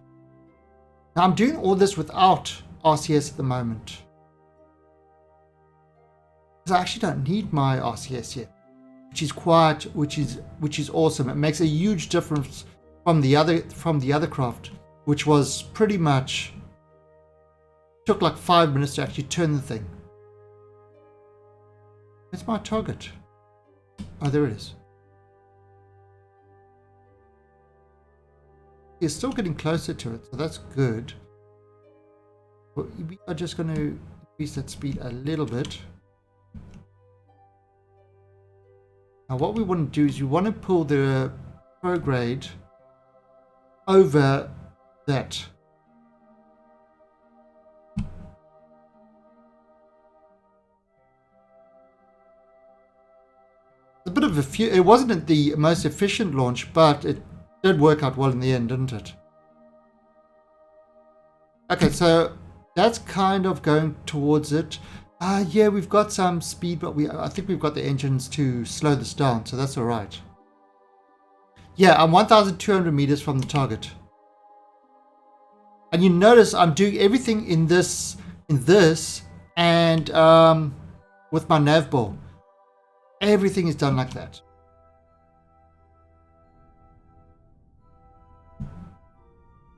Now I'm doing all this without RCS at the moment, because I actually don't need my RCS yet, which is awesome. It makes a huge difference from the other craft, which was pretty much took like 5 minutes to actually turn the thing. Where's my target? Oh, there it is. It's still getting closer to it, so that's good. We are just going to increase that speed a little bit. Now what we want to do is you want to pull the prograde over that. A bit of a few. It wasn't the most efficient launch, but it did work out well in the end, didn't it? Okay, so that's kind of going towards it. Yeah, we've got some speed, but I think we've got the engines to slow this down, so that's all right. Yeah, I'm 1,200 meters from the target. And you notice I'm doing everything in this, and with my nav ball. Everything is done like that.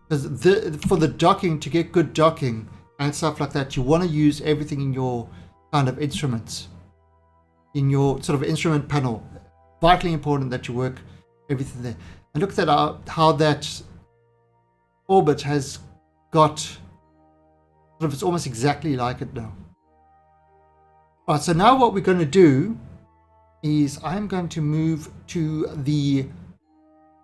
Because for the docking, to get good docking and stuff like that, you want to use everything in your kind of instruments, in your sort of instrument panel. Vitally important that you work everything there. And look at that, how that orbit has got sort of, it's almost exactly like it now. All right, so now what we're going to do is I'm going to move to the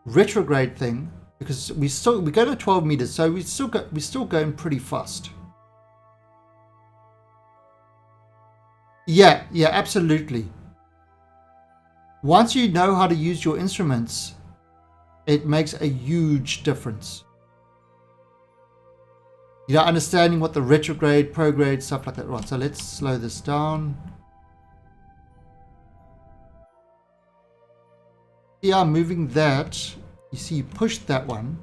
retrograde thing, because we're going to 12 meters, so we're still going pretty fast. Yeah, absolutely. Once you know how to use your instruments, it makes a huge difference. You know, understanding what the retrograde, prograde, stuff like that. Right, so let's slow this down. Yeah, moving that. You see, you pushed that one.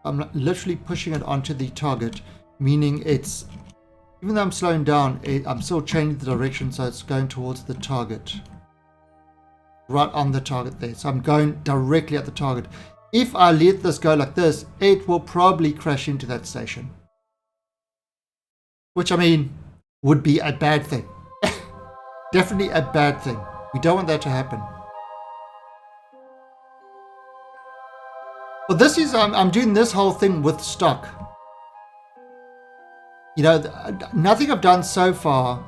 I'm literally pushing it onto the target, meaning it's, even though I'm slowing down, I'm still changing the direction, so it's going towards the target. Right on the target there. So I'm going directly at the target. If I let this go like this, it will probably crash into that station. Which, I mean, would be a bad thing. Definitely a bad thing. We don't want that to happen. Well, this is, I'm doing this whole thing with stock. You know, nothing I've done so far.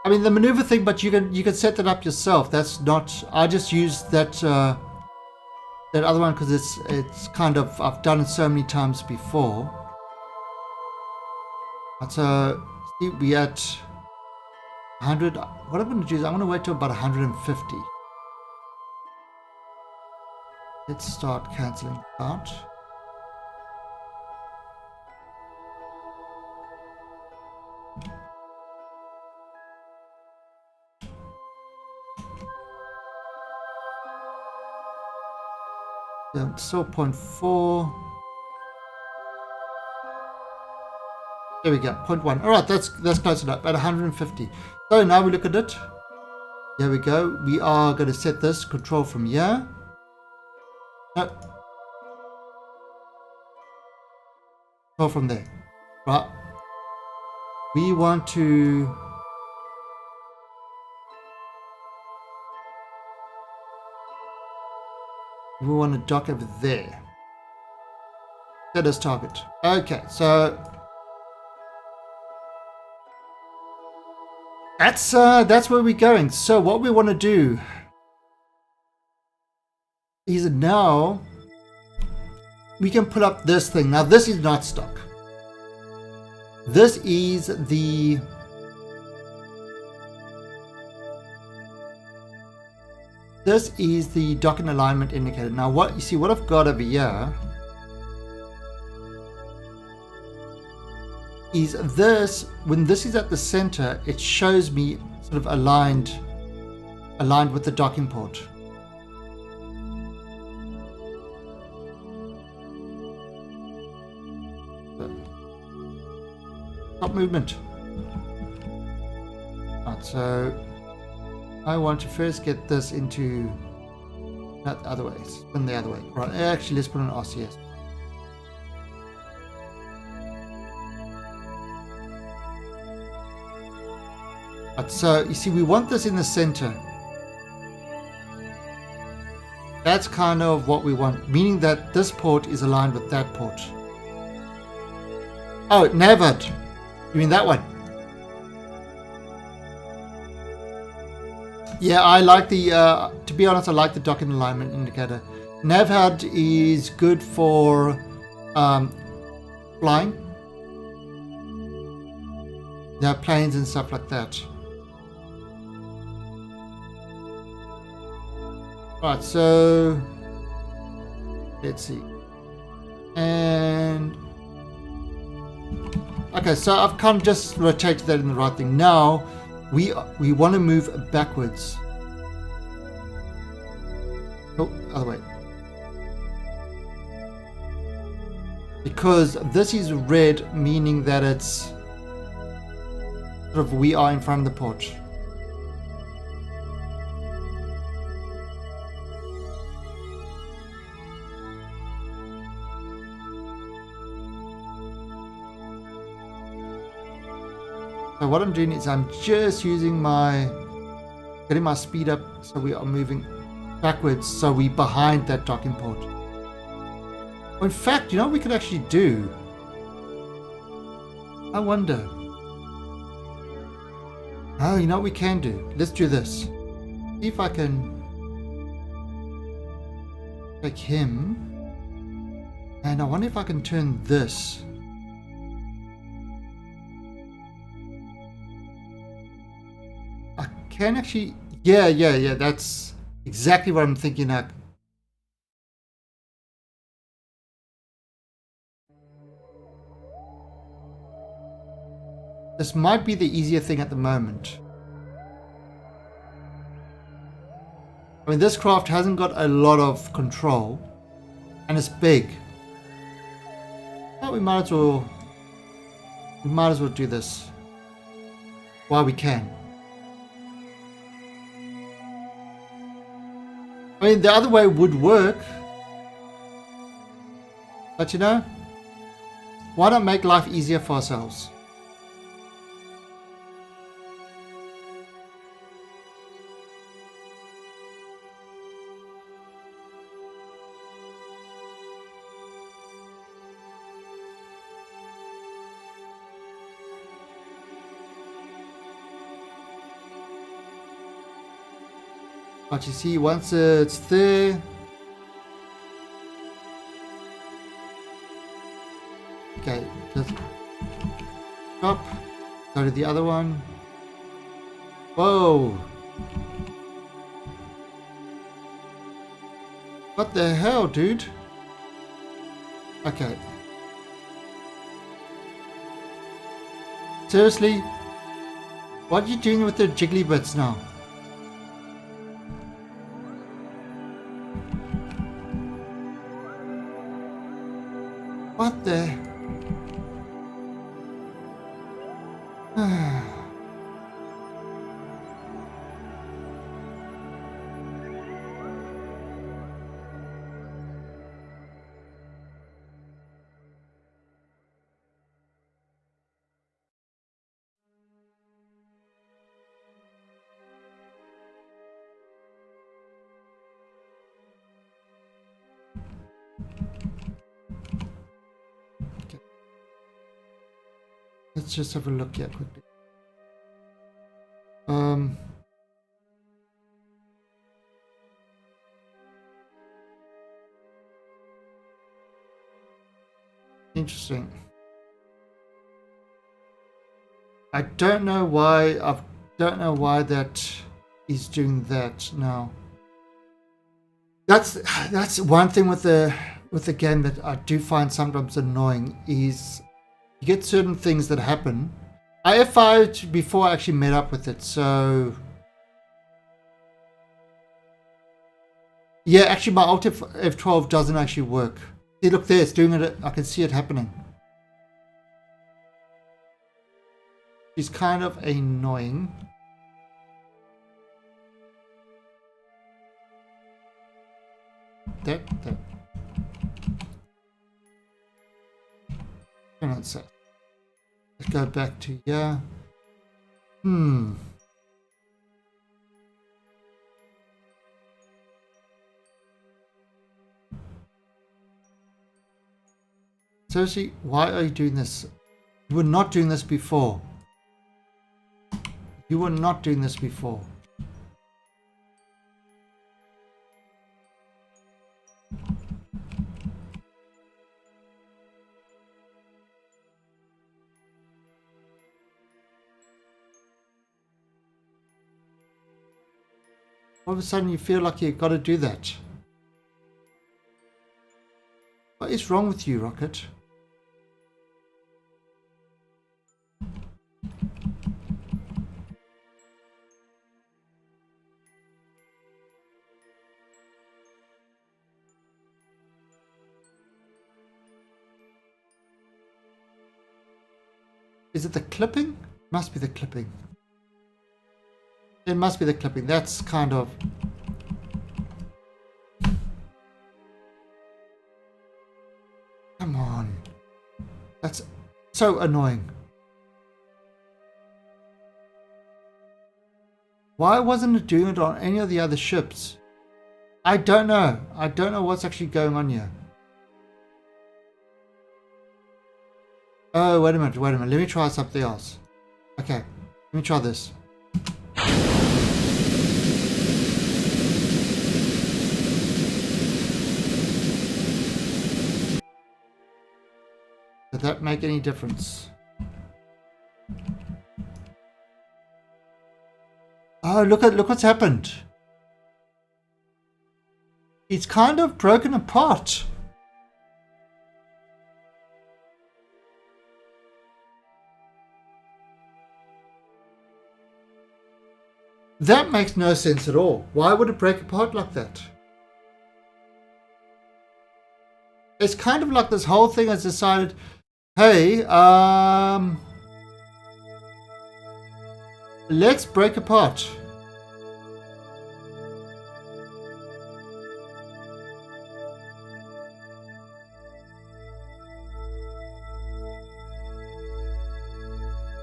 I mean, the maneuver thing, but you can set that up yourself. That's not, I just use that that other one because it's kind of, I've done it so many times before. So see, we at 100. What I'm going to do is I'm going to wait till about 150. Let's start cancelling out. Yeah, still 0.4. There we go, 0.1. All right, that's close enough, at 150. So now we look at it. There we go. We are going to set this control from here. No. Control from there. Right. We want to... We want to dock over there. Set as target. Okay, so... That's where we're going. So what we want to do is now we can pull up this thing. Now this is not stock. This is the dock and alignment indicator. Now what you see, what I've got over here is this, when this is at the center, it shows me sort of aligned with the docking port. Stop movement. Right, so I want to first get this into that other way, spin the other way. Right, actually let's put an RCS. Right, so you see, we want this in the center. That's kind of what we want, meaning that this port is aligned with that port. Oh, Navad. You mean that one? Yeah, I like the, to be honest, I like the docking alignment indicator. NavHUD is good for flying. Yeah, planes and stuff like that. Right, so let's see. And okay, so I've kind of just rotated that in the right thing. Now we want to move backwards. Oh, other way. Because this is red, meaning that it's sort of we are in front of the port. So what I'm doing is I'm just using getting my speed up so we are moving backwards, so we're behind that docking port. Well, in fact, you know what we could actually do? I wonder. Oh, you know what we can do? Let's do this. See if I can take him. And I wonder if I can turn this. I can actually... Yeah, that's exactly what I'm thinking now. This might be the easier thing at the moment. I mean, this craft hasn't got a lot of control, and it's big. Well, we might as well do this while we can. I mean, the other way would work, but you know, why not make life easier for ourselves? But you see, once it's there, okay, just stop, go to the other one. Whoa! What the hell, dude? Okay. Seriously? What are you doing with the jiggly bits now? What the? Let's just have a look here quickly. Interesting. I don't know why that is doing that now. That's one thing with the game that I do find sometimes annoying is you get certain things that happen. I F5'd before I actually met up with it, so yeah, actually my Alt F12 doesn't actually work. See, look there, it's doing it. I can see it happening. It's kind of annoying. That. Let's go back to here. Seriously, why are you doing this? You were not doing this before. You were not doing this before. All of a sudden you feel like you've got to do that. What is wrong with you, Rocket? Is it the clipping? Must be the clipping. It must be the clipping. That's kind of... Come on. That's so annoying. Why wasn't it doing it on any of the other ships? I don't know. I don't know what's actually going on here. Oh, wait a minute. Let me try something else. Okay, let me try this. Did that make any difference? Oh, look what's happened. It's kind of broken apart. That makes no sense at all. Why would it break apart like that? It's kind of like this whole thing has decided, hey, let's break apart.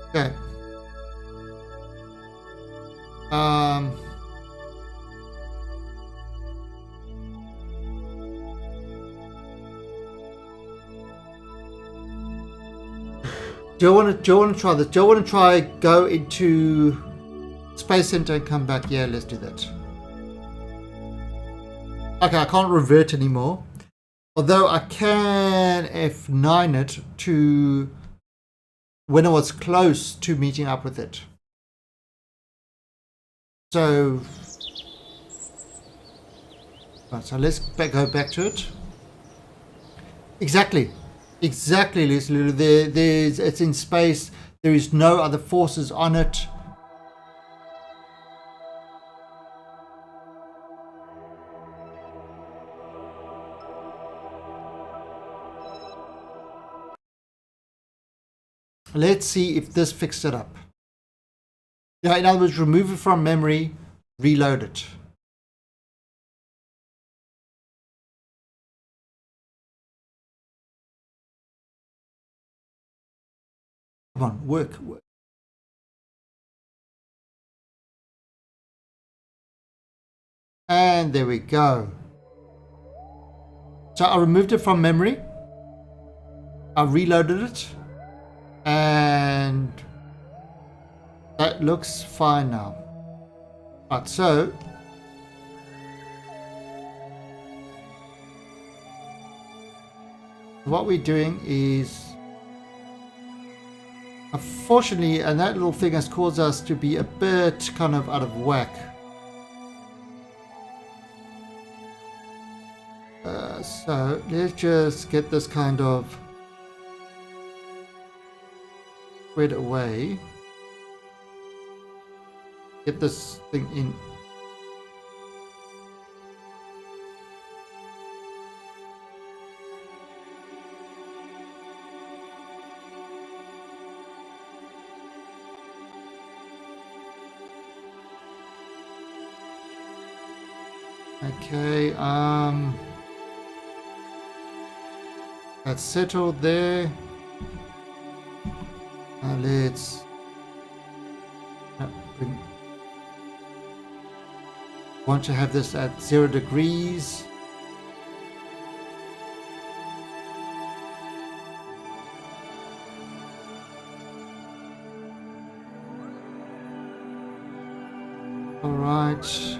Okay. Do you want to try this? Do you want to try go into Space Center and come back? Yeah, let's do that. Okay, I can't revert anymore. Although I can F9 it to when I was close to meeting up with it. So, right, so let's go back to it. Exactly, Lulu. It's in space. There is no other forces on it. Let's see if this fixed it up. Yeah, in other words, remove it from memory, reload it. Come on, work. And there we go. So I removed it from memory. I reloaded it. And that looks fine now. Right, so what we're doing is, unfortunately, and that little thing has caused us to be a bit kind of out of whack. So let's just get this kind of spread away. Get this thing in. Okay, that's settled there. Let's want to have this at 0 degrees. point.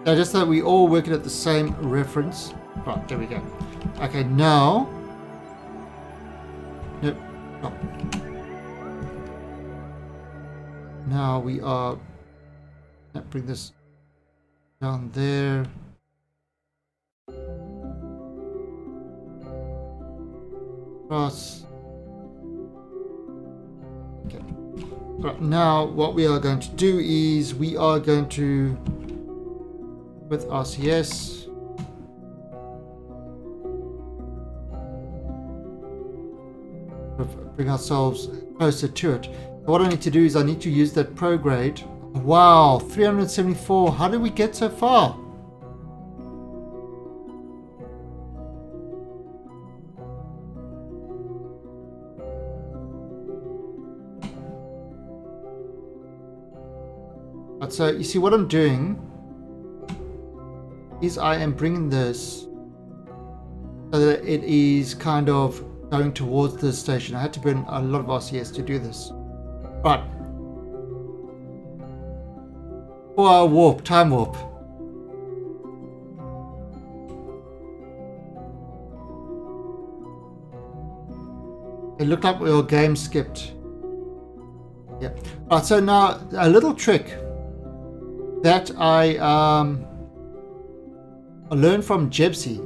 Yeah, just so that we all working at the same reference. Right, there we go. Okay, now. Nope. Stop. Now we are. Let's bring this down there. Cross. Okay. Right, now what we are going to do is we are going to, with RCS, bring ourselves closer to it. What I need to do is I need to use that prograde. Wow, 374. How did we get so far? Right, so you see what I'm doing is I am bringing this so that it is kind of going towards the station. I had to burn a lot of RCS to do this. Right. 4-hour warp, time warp. It looked like your game skipped. Yeah. Right, so now a little trick that I learned from Jebsy.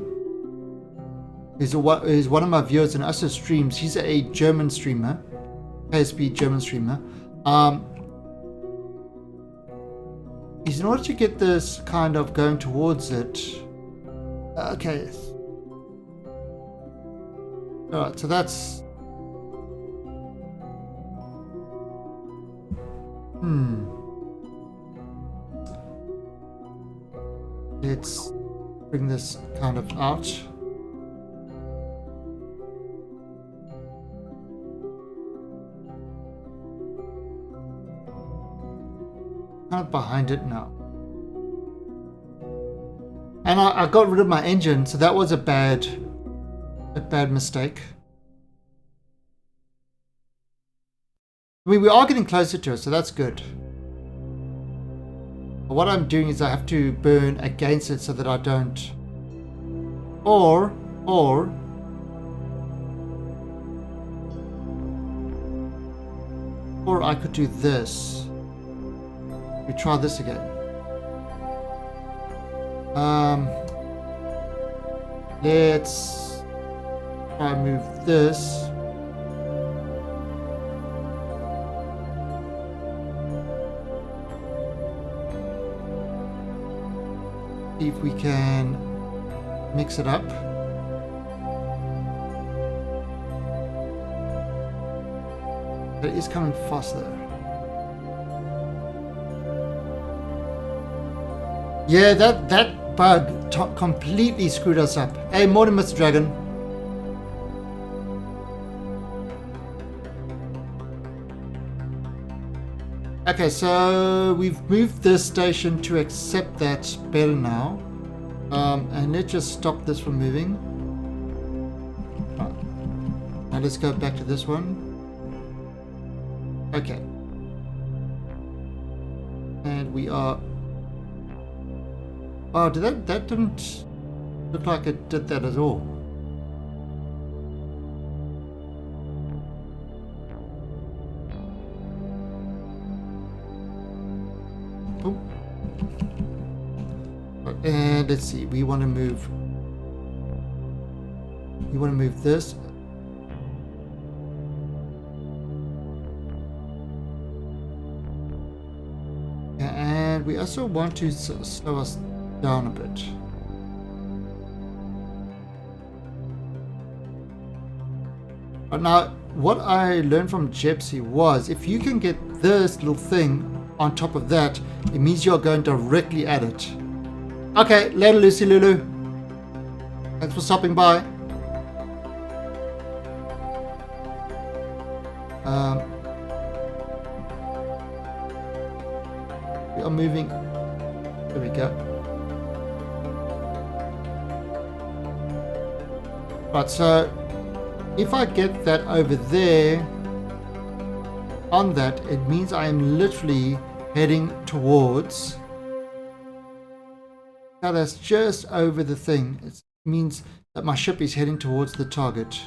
Is one of my viewers and also streams. He's a German streamer, KSP German streamer. Is in order to get this kind of going towards it. Okay. All right, so that's. Let's bring this kind of out. Kind of behind it now. And I got rid of my engine, so that was a bad mistake. I mean, we are getting closer to it, so that's good. But what I'm doing is I have to burn against it so that I don't. Or I could do this. We try this again. Let's try and move this. See if we can mix it up. It is coming faster. Yeah, that bug completely screwed us up. Hey, morning, Mr. Dragon. Okay, so we've moved this station to accept that better now. And let's just stop this from moving. Right. Now let's go back to this one. Okay. And we are... Oh, that didn't look like it did that at all. Oh. And let's see, we want to move this. And we also want to slow us down a bit. But now, what I learned from Jepsy was if you can get this little thing on top of that, it means you're going directly at it. Okay, later, Lucy Lulu. Thanks for stopping by. We are moving. There we go. Right, so if I get that over there on that, it means I am literally heading towards. Now that's just over the thing. It means that my ship is heading towards the target.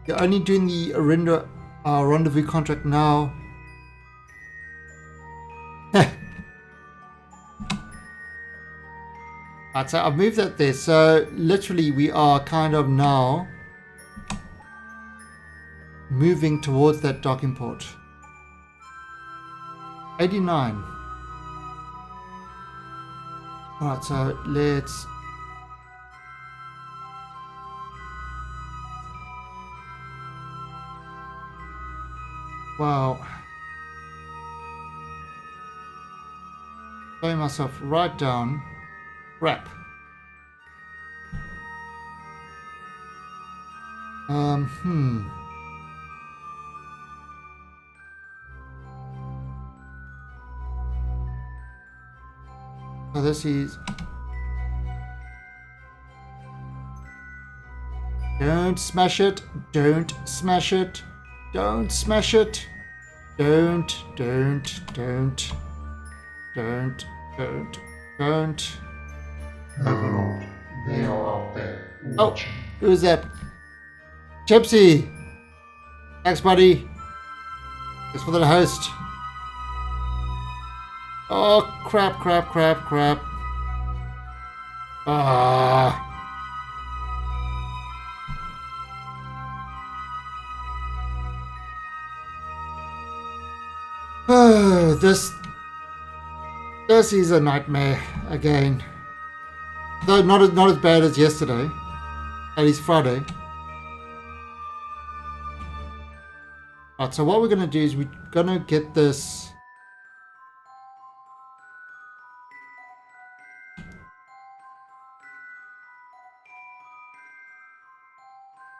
You're only doing the rendezvous contract now. Right, so I've moved that there. So literally we are kind of now moving towards that docking port. 89. Alright, so let's... Wow. Slowing myself right down. Crap. So this is... Don't smash it. Don't smash it. Don't smash it. Don't. Overlord, they are out there watching. Who's that? Gypsy! Thanks, buddy. Thanks for the host. Oh, crap. Ah. Oh, this is a nightmare again. Though not as bad as yesterday. At least Friday. Right, so what we're going to do is we're going to get this...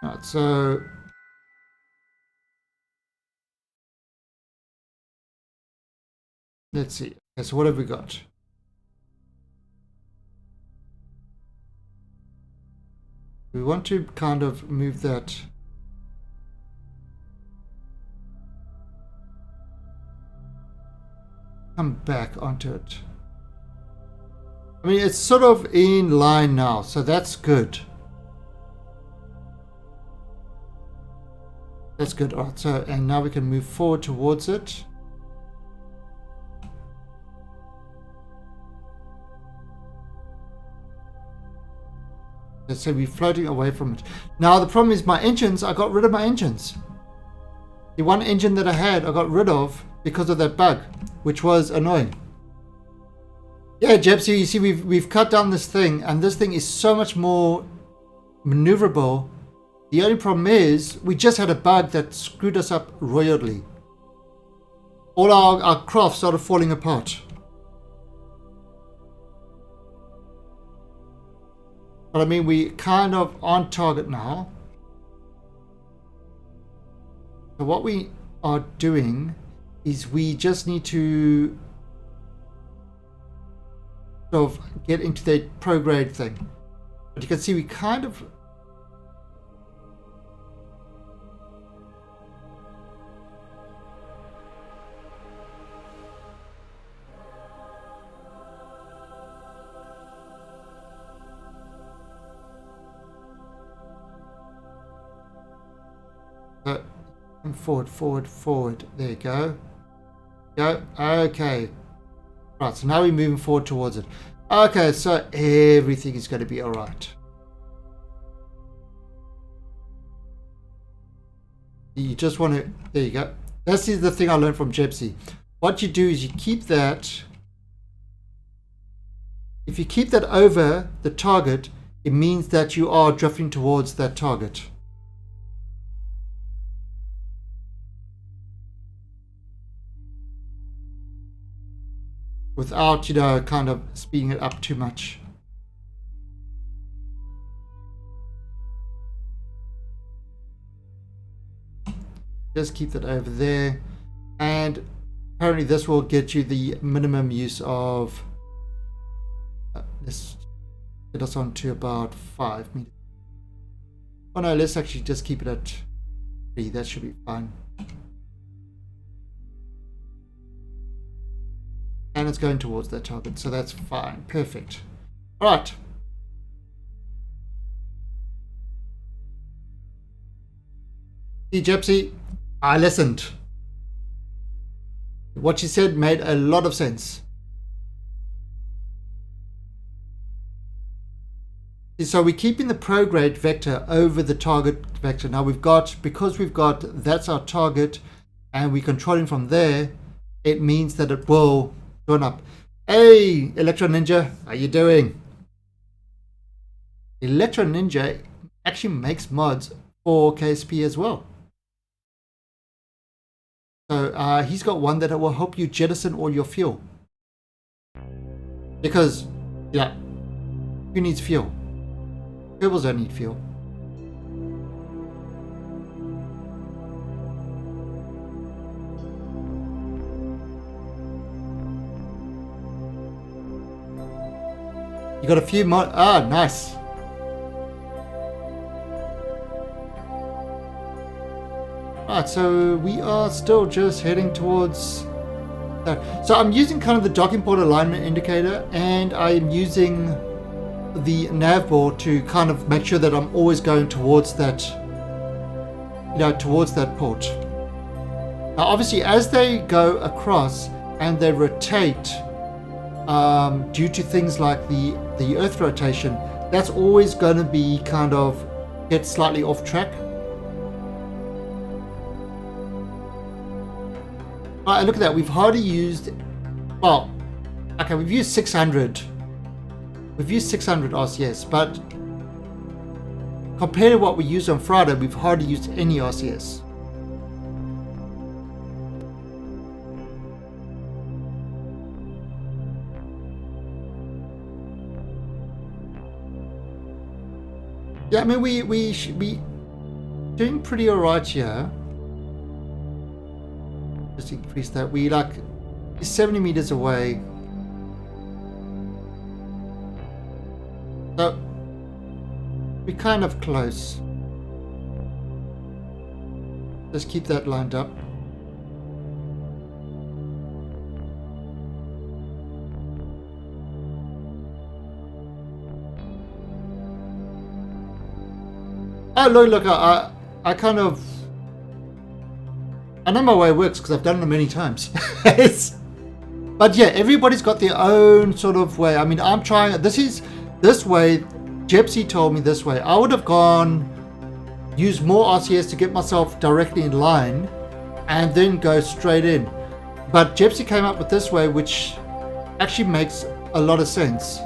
Right, so... Let's see. Okay, so what have we got? We want to kind of move that... Come back onto it. I mean, it's sort of in line now, so that's good. That's good. All right, so, and now we can move forward towards it. So we're floating away from it. Now the problem is my engines, I got rid of my engines. The one engine that I had, I got rid of because of that bug, which was annoying. Yeah, Jeb, so you see we've cut down this thing, and this thing is so much more maneuverable. The only problem is we just had a bug that screwed us up royally. All our craft started falling apart. But I mean, we kind of on target now. So what we are doing is we just need to sort of get into the prograde thing. But you can see we kind of... Forward. There you go. Okay. Right, so now we're moving forward towards it. Okay, so everything is going to be all right. You just want to... There you go. This is the thing I learned from Gypsy. What you do is you keep that... If you keep that over the target, it means that you are drifting towards that target. Without, you know, kind of speeding it up too much. Just keep that over there. And apparently this will get you the minimum use of... let's get us on to about 5 meters. Oh no, let's actually just keep it at 3. That should be fine. And it's going towards that target, so that's fine. Perfect. All right. See, Gypsy, I listened. What you said made a lot of sense. So we're keeping the prograde vector over the target vector. Now because we've got that's our target and we're controlling from there, it means that it will join up. Hey, Electro Ninja, how you doing? Electro Ninja actually makes mods for KSP as well. So he's got one that will help you jettison all your fuel. Because, yeah, who needs fuel? Kerbals don't need fuel. You got a few more. Ah, nice. Right, so we are still just heading towards that. So I'm using kind of the docking port alignment indicator, and I'm using the nav board to kind of make sure that I'm always going towards that, towards that port. Now, obviously, as they go across and they rotate, due to things like the Earth rotation, that's always going to be kind of get slightly off track. Right, look at that. We've hardly used, well, okay, we've used 600. We've used 600 RCS, but compared to what we used on Friday, we've hardly used any RCS. Yeah, I mean, we should be doing pretty alright here. Just increase that. We like 70 meters away. So we're kind of close. Just keep that lined up. Oh, look, I kind of, I know my way works because I've done it many times. But yeah, everybody's got their own sort of way. I mean, I'm trying, this way, Gypsy told me this way. I would have used more RCS to get myself directly in line and then go straight in. But Gypsy came up with this way, which actually makes a lot of sense.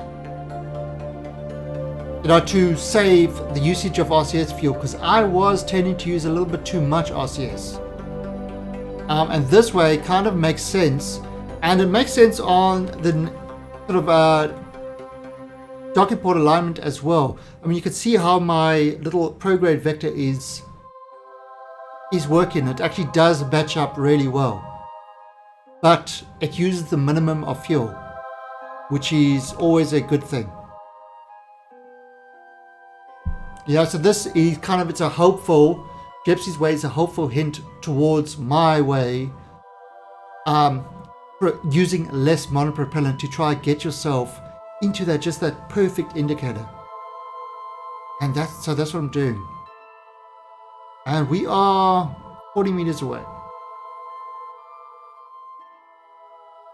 To save the usage of RCS fuel, because I was tending to use a little bit too much RCS. And this way kind of makes sense, and it makes sense on the sort of docking port alignment as well. I mean, you can see how my little prograde vector is working. It actually does match up really well, but it uses the minimum of fuel, which is always a good thing. Yeah, so this is kind of, it's a hopeful, Gypsy's way is a hopeful hint towards my way, using less monopropellant to try get yourself into that, just that perfect indicator. And that's what I'm doing. And we are 40 meters away.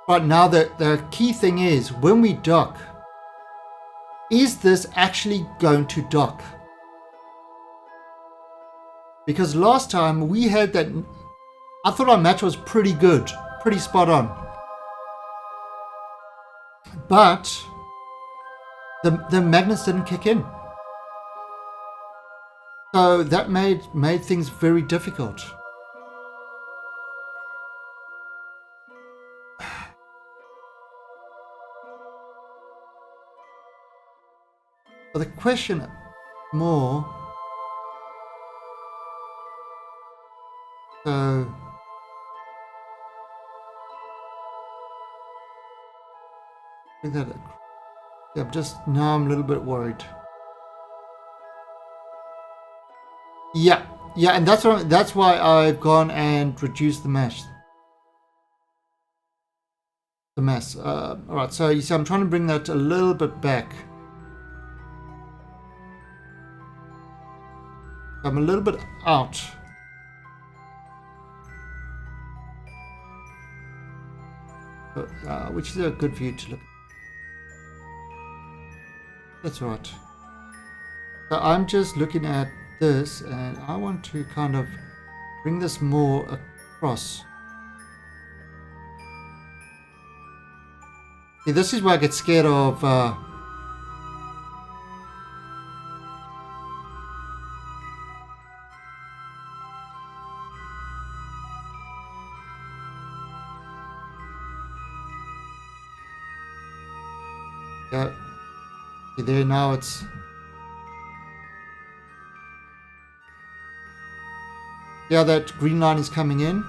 But now the key thing is, when we dock, is this actually going to dock? Because last time we had that, I thought our match was pretty good, pretty spot on. But the magnets didn't kick in. So that made things very difficult. But the question more, so that, yeah, I'm a little bit worried. Yeah, yeah, and that's why I've gone and reduced the mesh. The mass. All right, so you see, I'm trying to bring that a little bit back. I'm a little bit out. Which is a good view to look at. That's right. So I'm just looking at this, and I want to kind of bring this more across. See, this is where I get scared of. Yeah, see there now it's. Yeah, that green line is coming in.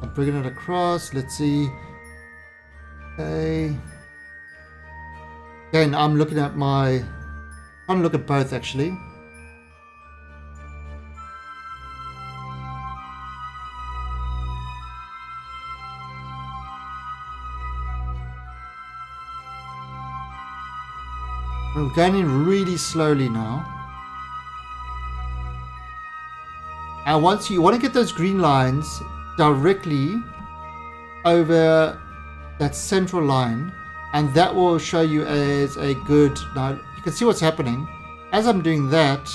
I'm bringing it across. Let's see. Okay. Again, I'm looking at my. I'm trying to look at both actually. We're going in really slowly now. And once you want to get those green lines directly over that central line, and that will show you as a good. Now you can see what's happening as I'm doing that.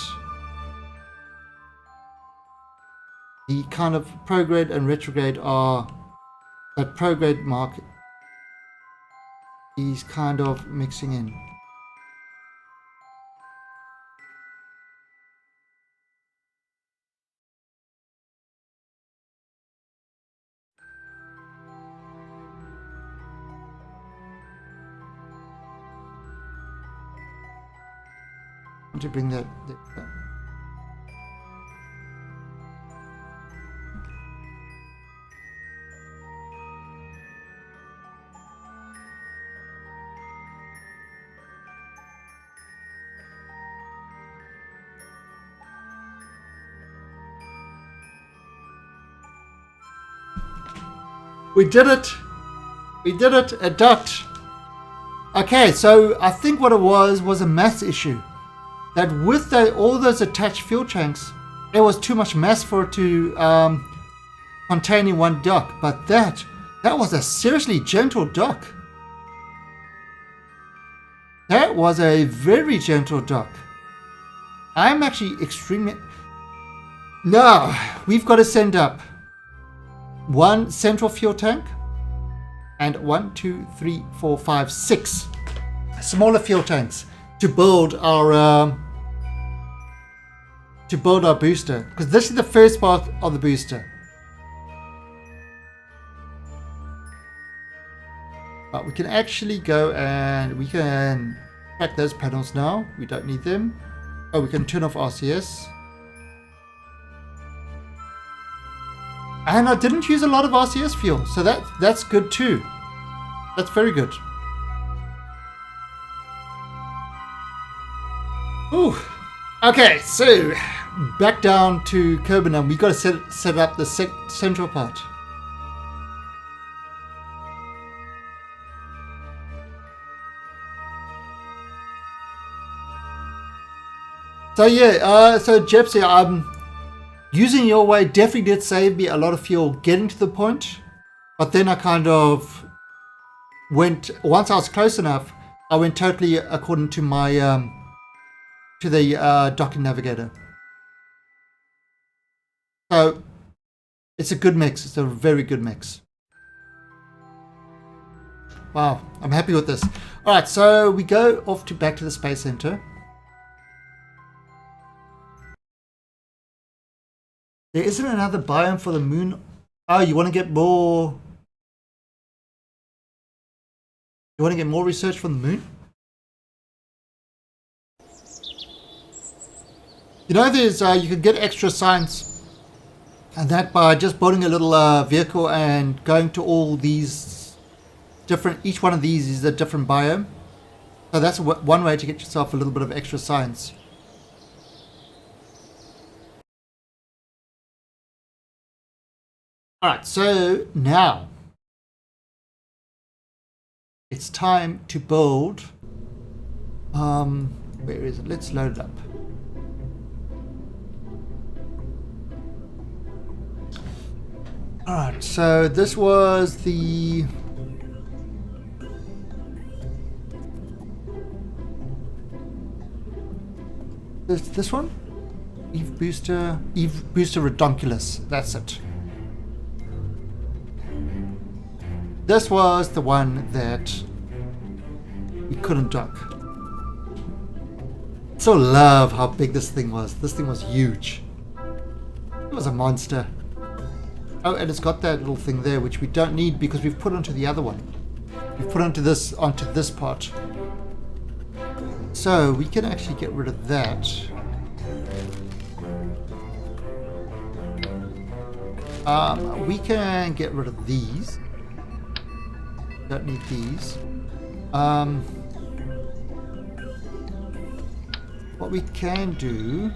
The kind of prograde and retrograde are that prograde mark is kind of mixing in. I want to bring that. We did it! We did it! A dot! Okay, so I think what it was a mass issue. That with all those attached fuel tanks, there was too much mass for it to contain in one dock. But that was a seriously gentle dock. That was a very gentle dock. I'm actually extremely... Now, we've got to send up one central fuel tank and 1, 2, 3, 4, 5, 6 smaller fuel tanks to build our booster, because this is the first part of the booster. But we can actually go and we can pack those panels now. We don't need them. Oh, we can turn off RCS. And I didn't use a lot of RCS fuel, so that's good too. That's very good. Ooh. Okay, so back down to Kerbin, and we got to set up the central part. So yeah, so Gypsy, using your way definitely did save me a lot of fuel getting to the point, but then I kind of went, once I was close enough, I went totally according to my to the docking navigator. So it's a good mix. It's a very good mix. Wow, I'm happy with this. All right, so we go off to back to the Space Center. There isn't another biome for the moon. Oh, you want to get more You want to get more research from the moon? You know, there's you can get extra science, and that by just building a little vehicle and going to all these different. Each one of these is a different biome. So that's one way to get yourself a little bit of extra science. All right, so now it's time to build. Where is it? Let's load it up. All right, so this was the this one, Eve Booster Redonkulus. That's it. This was the one that we couldn't dock. So love how big this thing was. This thing was huge. It was a monster. Oh, and it's got that little thing there, which we don't need because we've put onto the other one. We've put onto this part. So we can actually get rid of that. We can get rid of these. Don't need these. What we can do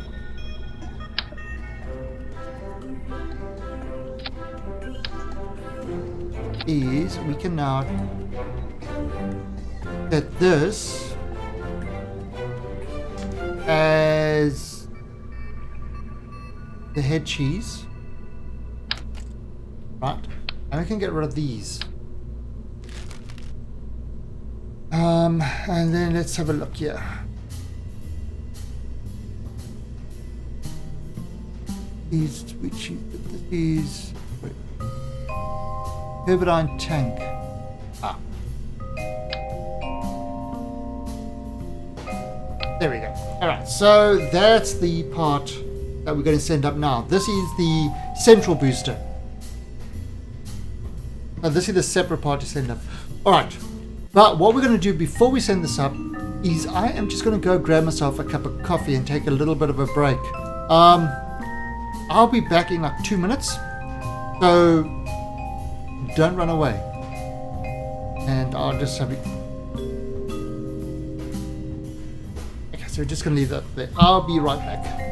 is we can now set this as the head cheese, right? And we can get rid of these. And then let's have a look here. These, which is Kerbacide tank. There we go. Alright, so that's the part that we're going to send up now. This is the central booster. Now this is the separate part to send up. Alright, but what we're going to do before we send this up is I am just going to go grab myself a cup of coffee and take a little bit of a break. I'll be back in like 2 minutes, so don't run away. And I'll just have it. Okay, so we're just going to leave that there. I'll be right back.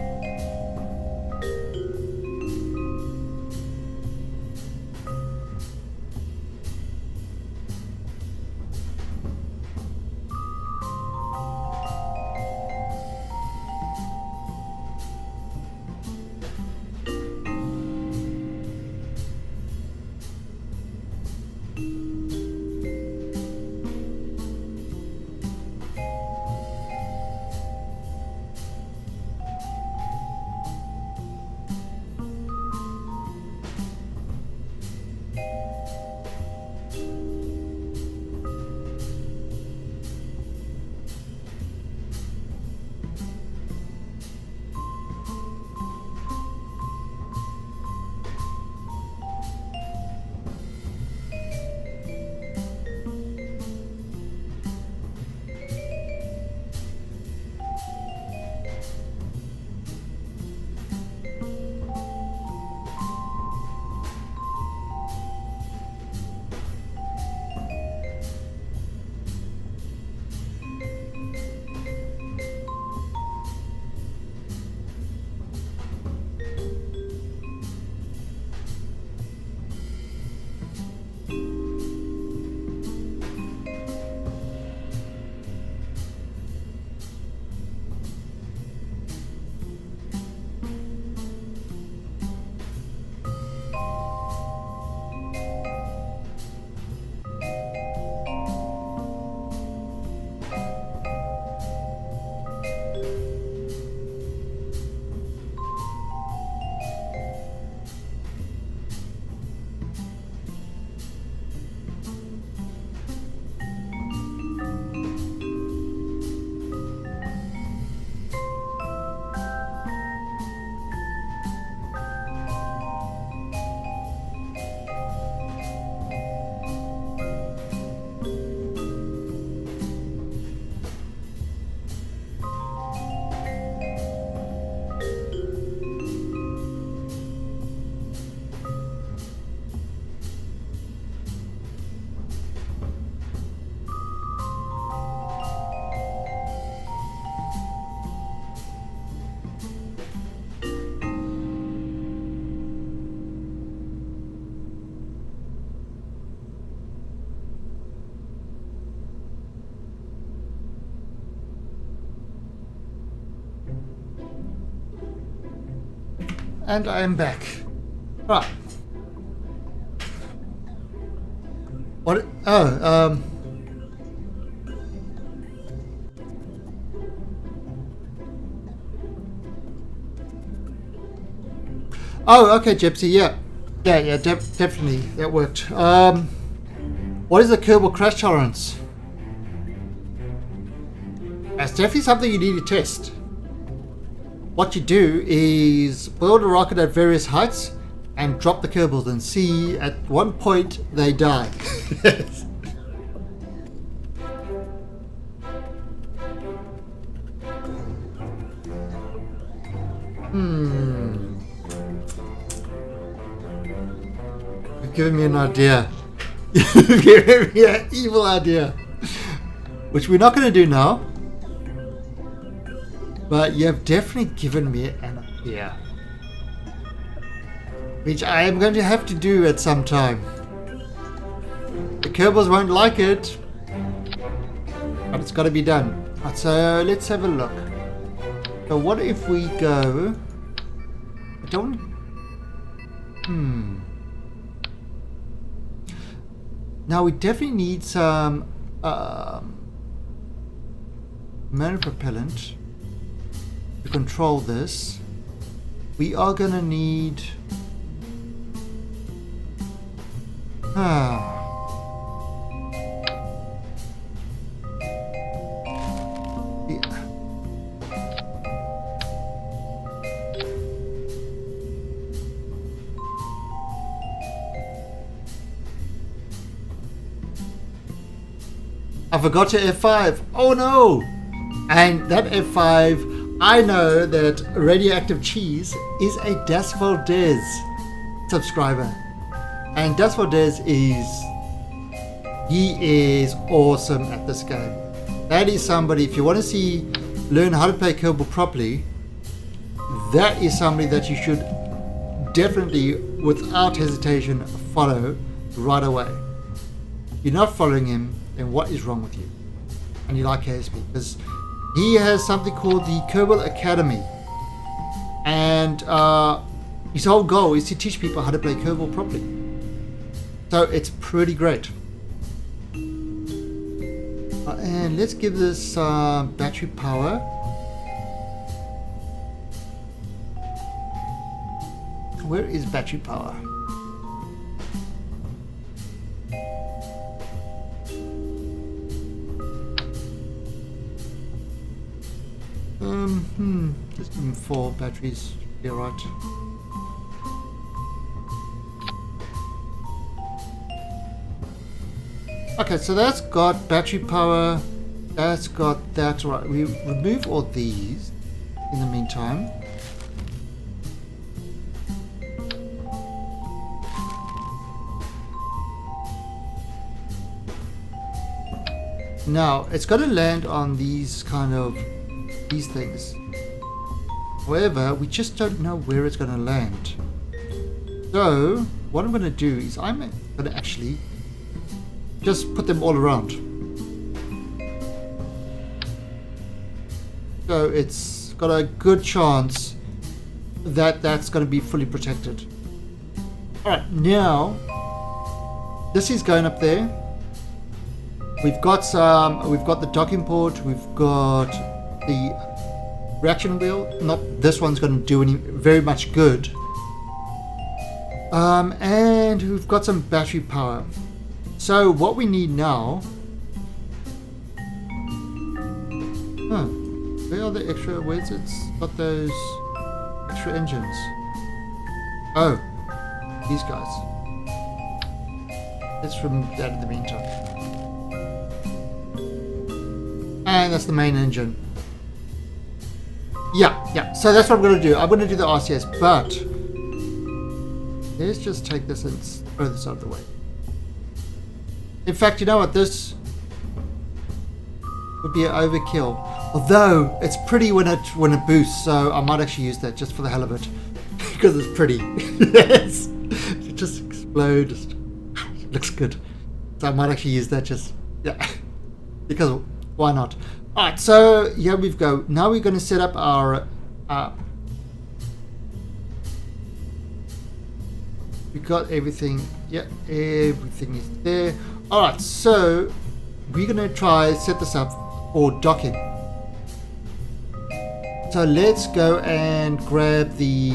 And I am back. Right. What? Oh, Oh, okay, Gypsy. Yeah, definitely that worked. What is the Kerbal crash tolerance? That's definitely something you need to test. What you do is build a rocket at various heights and drop the Kerbals and see at one point they die. You've given me an idea. You've given me an evil idea. Which we're not going to do now. But you have definitely given me an idea. Which I am going to have to do at some time. The Kerbals won't like it. But it's got to be done. Right, so let's have a look. So what if we go... I don't... Now we definitely need some mana propellant to control this. We are gonna need yeah. I forgot to F5. Oh no! And that F5, I know that Radioactive Cheese is a Das Valdez subscriber. And Das Valdez he is awesome at this game. That is somebody, if you want to learn how to play Kerbal properly, that is somebody that you should definitely, without hesitation, follow right away. If you're not following him, then what is wrong with you? And you like KSP, because he has something called the Kerbal Academy, and his whole goal is to teach people how to play Kerbal properly. So it's pretty great. And let's give this battery power. Where is battery power? Just give him 4 batteries. Yeah, right. Okay, so that's got battery power. That's got that. Right. We remove all these in the meantime. Now it's got to land on these things. However, we just don't know where it's going to land. So what I'm going to do is I'm going to actually just put them all around. So it's got a good chance that that's going to be fully protected. Alright, now this is going up there. We've got the docking port, we've got the reaction wheel. Not this one's going to do very much good. And we've got some battery power. So what we need now... where are the extra... Where's it's got those extra engines? Oh, these guys. Let's remove that in the meantime. And that's the main engine. Yeah. So that's what I'm going to do. I'm going to do the RCS, but let's just take this and throw this out of the way. In fact, you know what? This would be an overkill. Although it's pretty when it boosts, so I might actually use that just for the hell of it, because it's pretty. Yes, it just explodes. It looks good. So I might actually use that because why not? Alright, so here we go. Now we're going to set up our... we got everything. Yeah, everything is there. Alright, so we're going to try set this up for docking. So let's go and grab the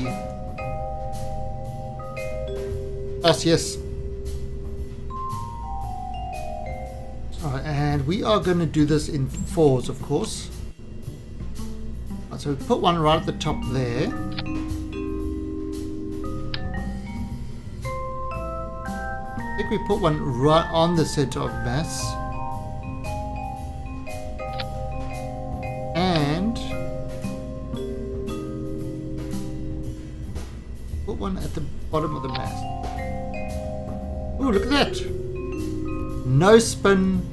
RCS. Alright, and we are going to do this in 4s, of course. Right, so we put one right at the top there. I think we put one right on the center of mass. And put one at the bottom of the mass. Oh, look at that! No spin.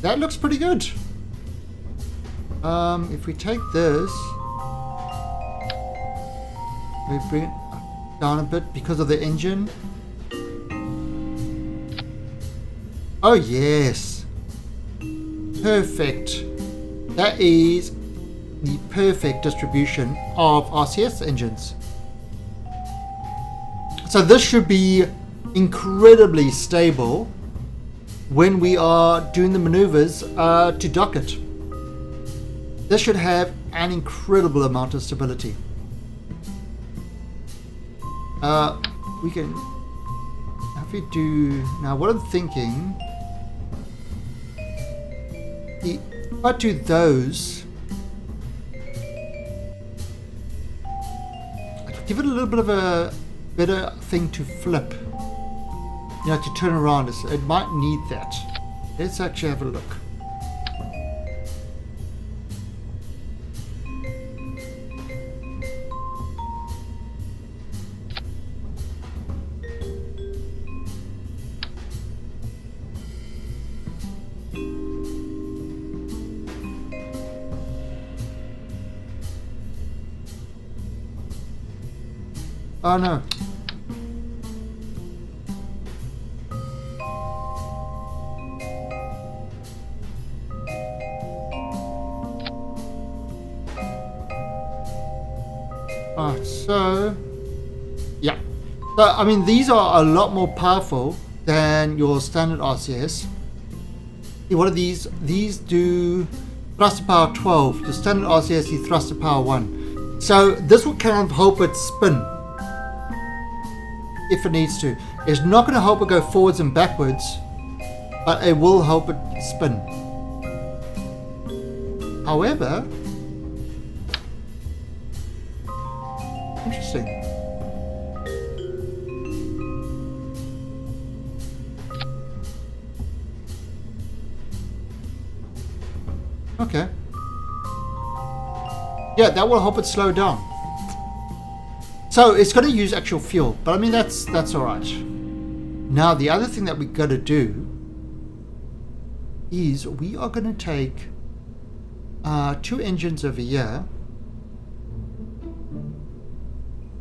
That looks pretty good. If we take this, we bring it down a bit because of the engine. Oh yes, perfect. That is the perfect distribution of RCS engines. So this should be incredibly stable when we are doing the maneuvers to dock it. This should have an incredible amount of stability. We can, if we do, now what I'm thinking, if I do those, I'd give it a little bit of a better thing to flip. You know, to turn around. It might need that. Let's actually have a look. Oh no. So yeah, so I mean these are a lot more powerful than your standard RCS. What are these? These do thruster power 12. The standard RCS is thruster power 1. So this will kind of help it spin if it needs to. It's not going to help it go forwards and backwards, but it will help it spin. However, interesting. Okay. Yeah, that will help it slow down. So it's going to use actual fuel, but I mean that's all right. Now the other thing that we're going to do is we are going to take 2 engines over here.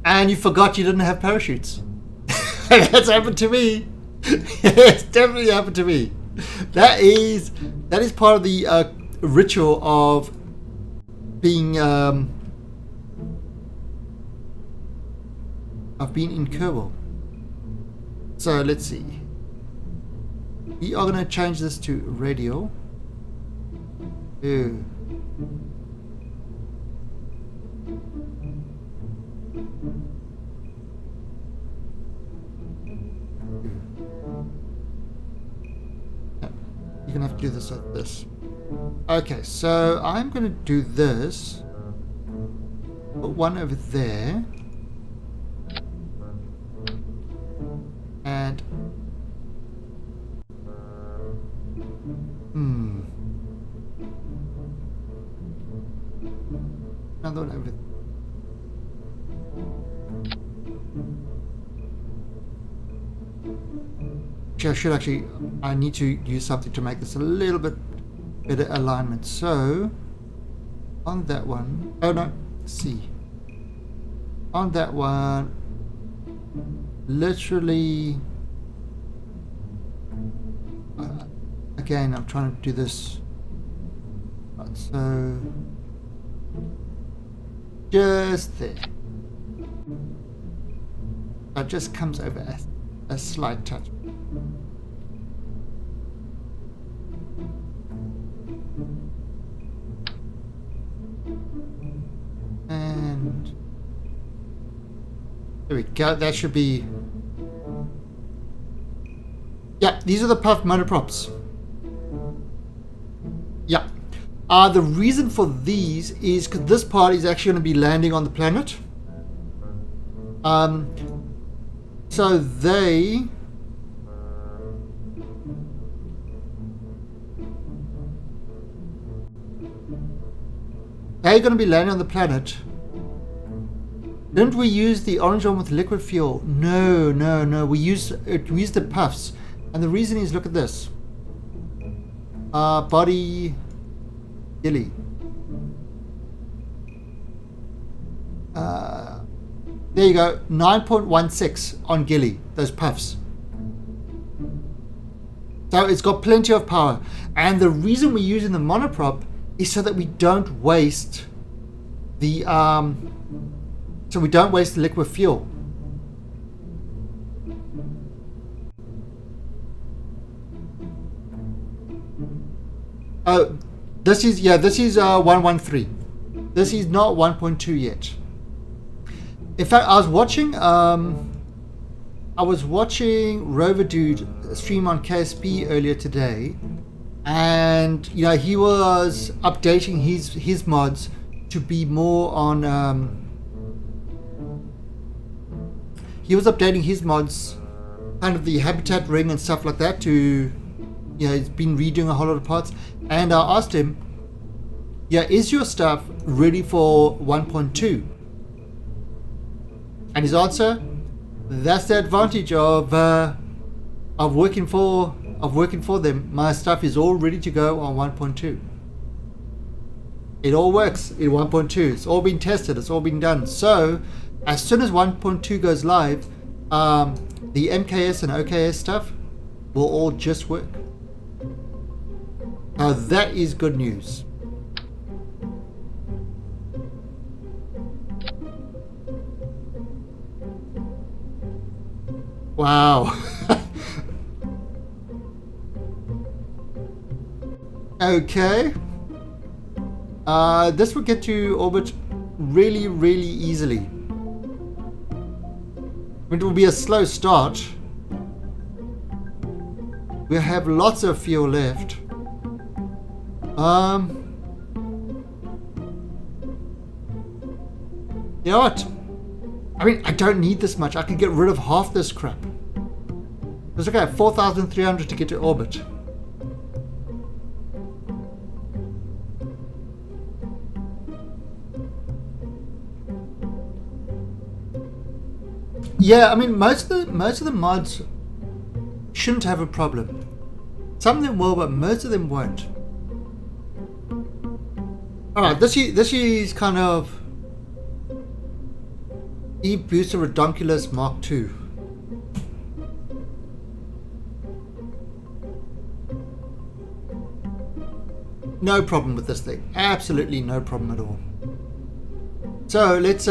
And you forgot you didn't have parachutes. That's happened to me. It's definitely happened to me. That is part of the ritual of being in Kerbal. So let's see. We are going to change this to radial. Ew. You're gonna have to do this like this. Okay, so I'm gonna do this. Put one over there. And another one over there. I need to use something to make this a little bit better alignment. So on that one, oh no, C. On that one, literally, I again, I'm trying to do this. Right, so just there. It just comes over a slight touch. And there we go. That should be. Yeah, these are the puff monoprops. Yeah. The reason for these is because this part is actually going to be landing on the planet. So they're going to be landing on the planet. Didn't we use the orange one with liquid fuel? No. We used the puffs. And the reason is, look at this. Body Gilly. There you go. 9.16 on Gilly. Those puffs. So it's got plenty of power. And the reason we're using the monoprop is so that we don't waste the liquid fuel. Oh, this is 113. This is not 1.2 yet. In fact, I was watching Rover Dude stream on KSP earlier today, and he was updating his mods to be more on. He was updating his mods, kind of the habitat ring and stuff like that. To he's been redoing a whole lot of parts, and I asked him, is your stuff ready for 1.2? And his answer, that's the advantage of working for them. My stuff is all ready to go on 1.2. It all works in 1.2. It's all been tested. It's all been done. So as soon as 1.2 goes live, the MKS and OKS stuff will all just work. Now that is good news. Wow. Okay. This will get to orbit really, really easily. It will be a slow start. We have lots of fuel left. You know what? I mean, I don't need this much. I can get rid of half this crap. It's okay, 4,300 to get to orbit. Yeah, I mean, most of the mods shouldn't have a problem. Some of them will, but most of them won't. Alright, this is kind of Eve Booster Redonkulus Mark II. No problem with this thing. Absolutely no problem at all. So let's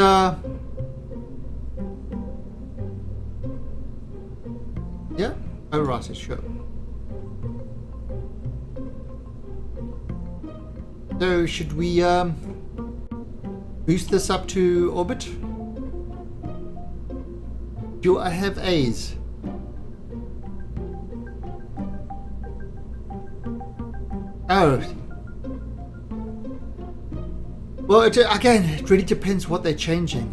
yeah, oh right, sure. So should we boost this up to orbit? Do I have A's? Oh. Well, again, it really depends what they're changing.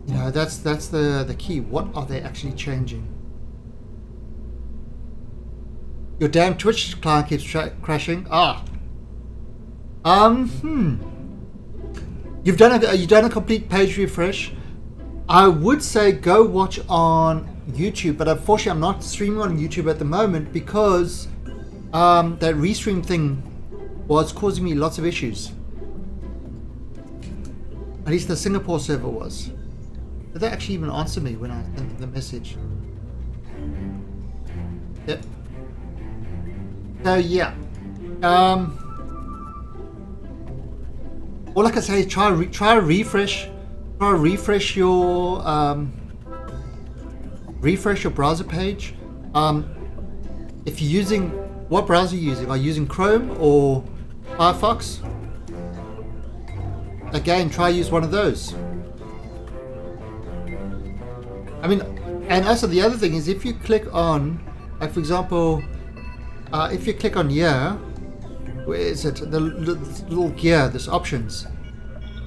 That's the key. What are they actually changing? Your damn Twitch client keeps crashing. You've done a complete page refresh. I would say go watch on YouTube, but unfortunately I'm not streaming on YouTube at the moment because that restream thing was causing me lots of issues. At least the Singapore server was. Did they actually even answer me when I sent the message? Yep. So yeah, all I can say is try refresh your browser page. If you're using, what browser are you using? Are you using Chrome or Firefox? Again, try use one of those. I mean, and also the other thing is if you click on, like for example, if you click on here, where is it? The little gear, this options.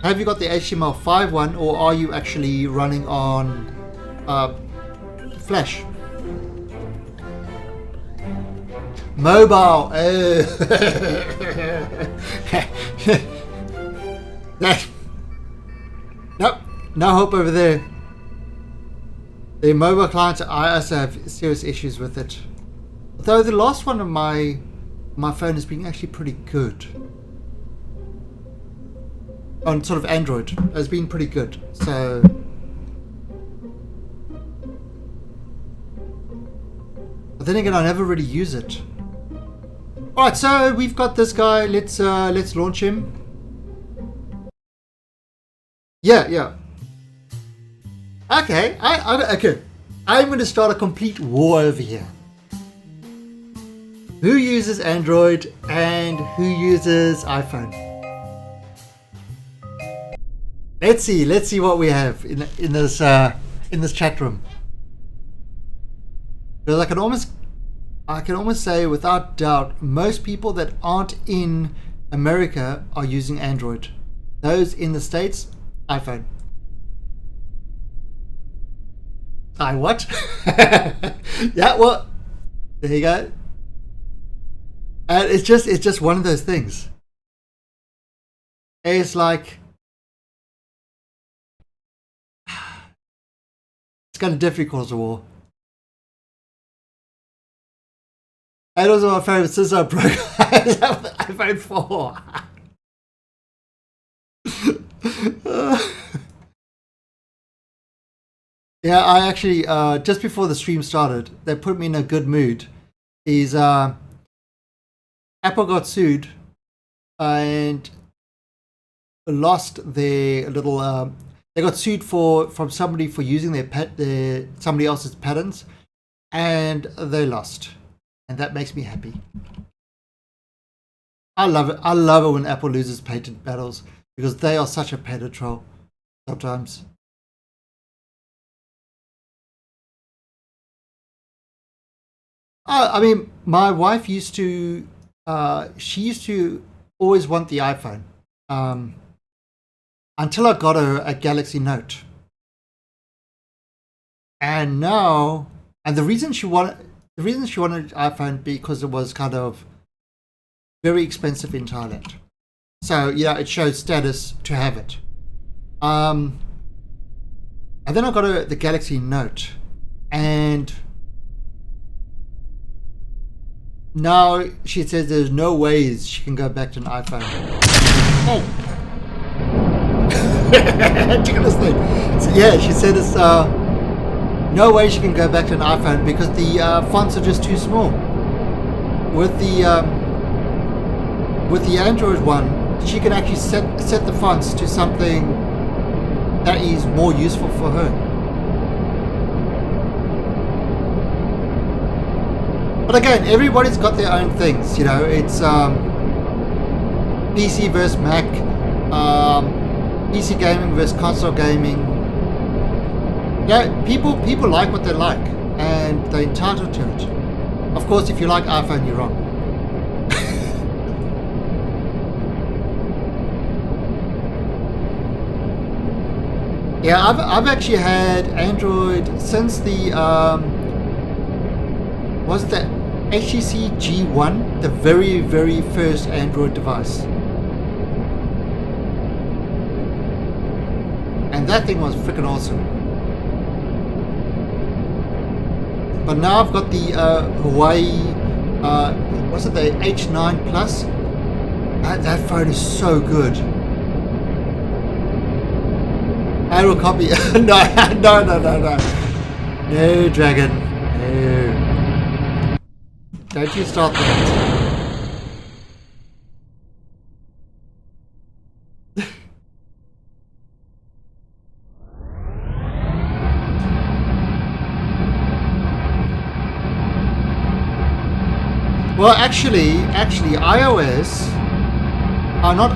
Have you got the HTML5 one, or are you actually running on Flash? Mobile. Nope, no hope over there. The mobile clients, I also have serious issues with it. Though the last one on my phone has been actually pretty good. On sort of Android, has been pretty good. So, but then again, I never really use it. All right, so we've got this guy. Let's launch him. Yeah. Okay, okay. I'm going to start a complete war over here. Who uses Android and who uses iPhone? Let's see what we have in this chat room. Because I can almost say without doubt, most people that aren't in America are using Android. Those in the States, iPhone. What? Yeah, well, there you go. And it's just one of those things. It's like it's kind of difficult cause a war. And also my favorite since I broke iPhone 4. Yeah, I actually just before the stream started, they put me in a good mood. Is Apple got sued and lost their little. They got sued from somebody for using their somebody else's patents, and they lost, and that makes me happy. I love it. I love it when Apple loses patent battles because they are such a patent troll sometimes. I mean, my wife used to. She used to always want the iPhone until I got her a Galaxy Note, and now, and the reason she wanted iPhone because it was kind of very expensive in Thailand. So yeah, it shows status to have it. And then I got her the Galaxy Note, and now she says there's no ways she can go back to an iPhone. Oh. Ridiculously. So yeah, she said it's no way she can go back to an iPhone because the fonts are just too small. With the Android one, she can actually set the fonts to something that is more useful for her. But again, everybody's got their own things, you know. It's PC versus Mac, PC gaming versus console gaming. Yeah, people like what they like, and they're entitled to it. Of course, if you like iPhone, you're wrong. Yeah, I've actually had Android since the was the HTC G1, the very first Android device, and that thing was freaking awesome. But now I've got the Huawei, what's it, the H9 Plus. That phone is so good. I will copy. No, no, Dragon. No. Don't you start that. Well, actually, iOS are not.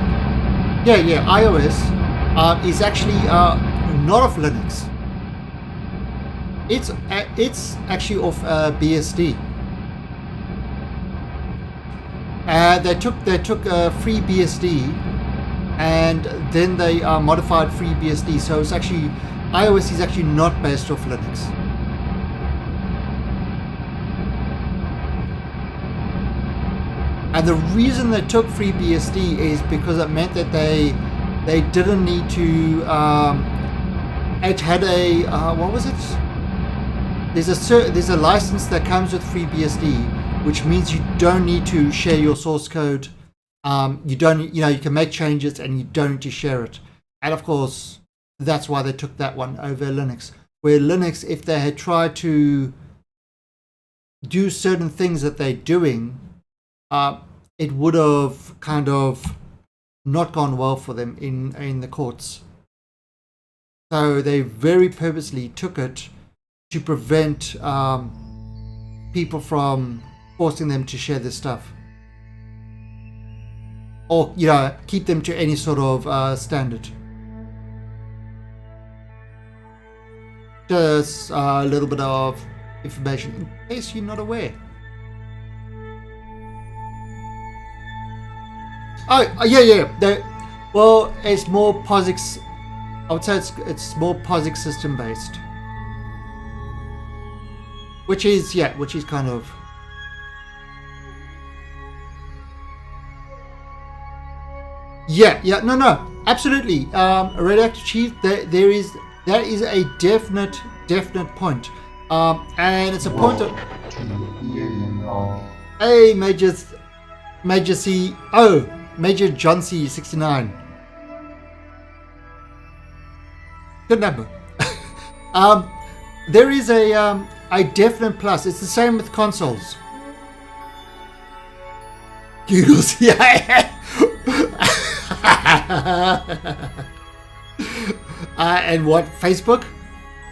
Yeah, iOS is actually not off Linux. It's actually off BSD. They took free BSD, and then they modified free BSD. So it's actually iOS is actually not based off Linux. And the reason they took free BSD is because it meant that they didn't need to. It had a what was it? There's a license that comes with free BSD, which means you don't need to share your source code. You don't, you can make changes and you don't need to share it. And of course, that's why they took that one over Linux. Where Linux, if they had tried to do certain things that they're doing, it would have kind of not gone well for them in the courts. So they very purposely took it to prevent people from forcing them to share this stuff, or keep them to any sort of standard. Just a little bit of information in case you're not aware. Oh yeah. Well, it's more POSIX. I would say it's more POSIX system based, which is kind of. Yeah, no, absolutely. Radioactive Chief, that is a definite point, and it's a point of. Hey, Major C. Oh, Major John C. 69. Good number. There is a definite plus. It's the same with consoles. Google's, yeah. And what, Facebook?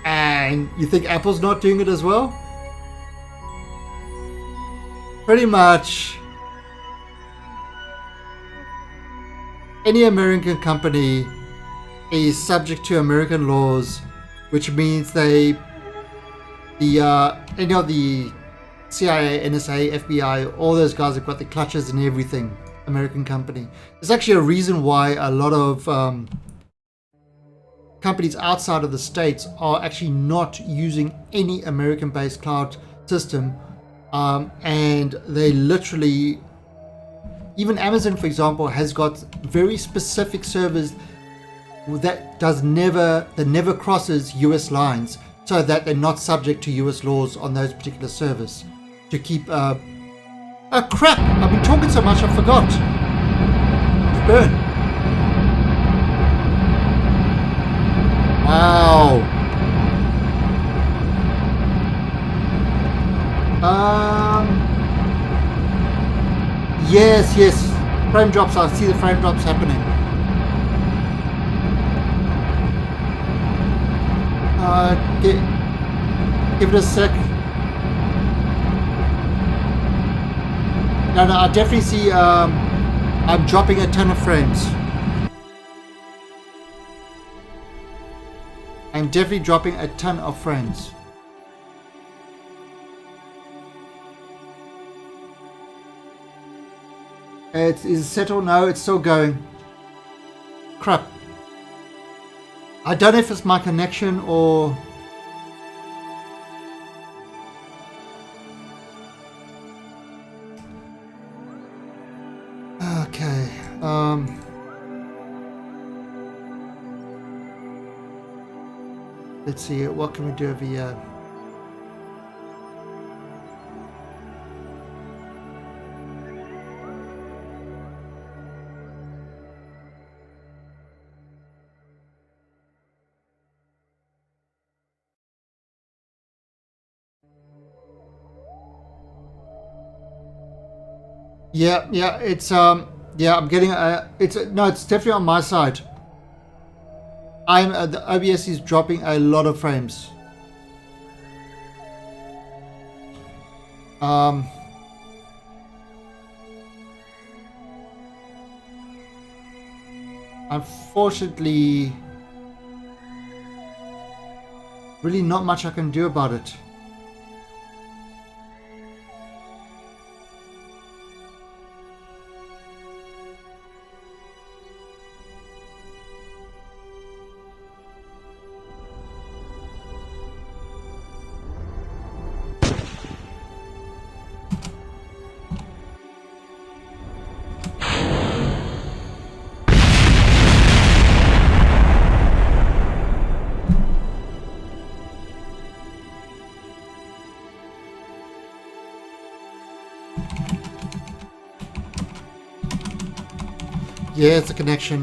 And you think Apple's not doing it as well? Pretty much any American company is subject to American laws, which means any of the CIA, NSA, FBI, all those guys have got the clutches and everything. American company. There's actually a reason why a lot of companies outside of the States are actually not using any American-based cloud system, and they literally, even Amazon, for example, has got very specific servers that never crosses US lines, so that they're not subject to US laws on those particular servers to keep. Oh crap! I've been talking so much I forgot. To burn. Wow. Yes. Frame drops. I see the frame drops happening. Give it a sec. No, I definitely see I'm dropping a ton of frames. I'm definitely dropping a ton of frames. Is it settled? No, it's still going. Crap. I don't know if it's my connection or... Okay. Let's see. What can we do over here? Yeah, it's yeah, I'm getting it's definitely on my side. The OBS is dropping a lot of frames. unfortunately, really not much I can do about it. Yeah, it's a connection.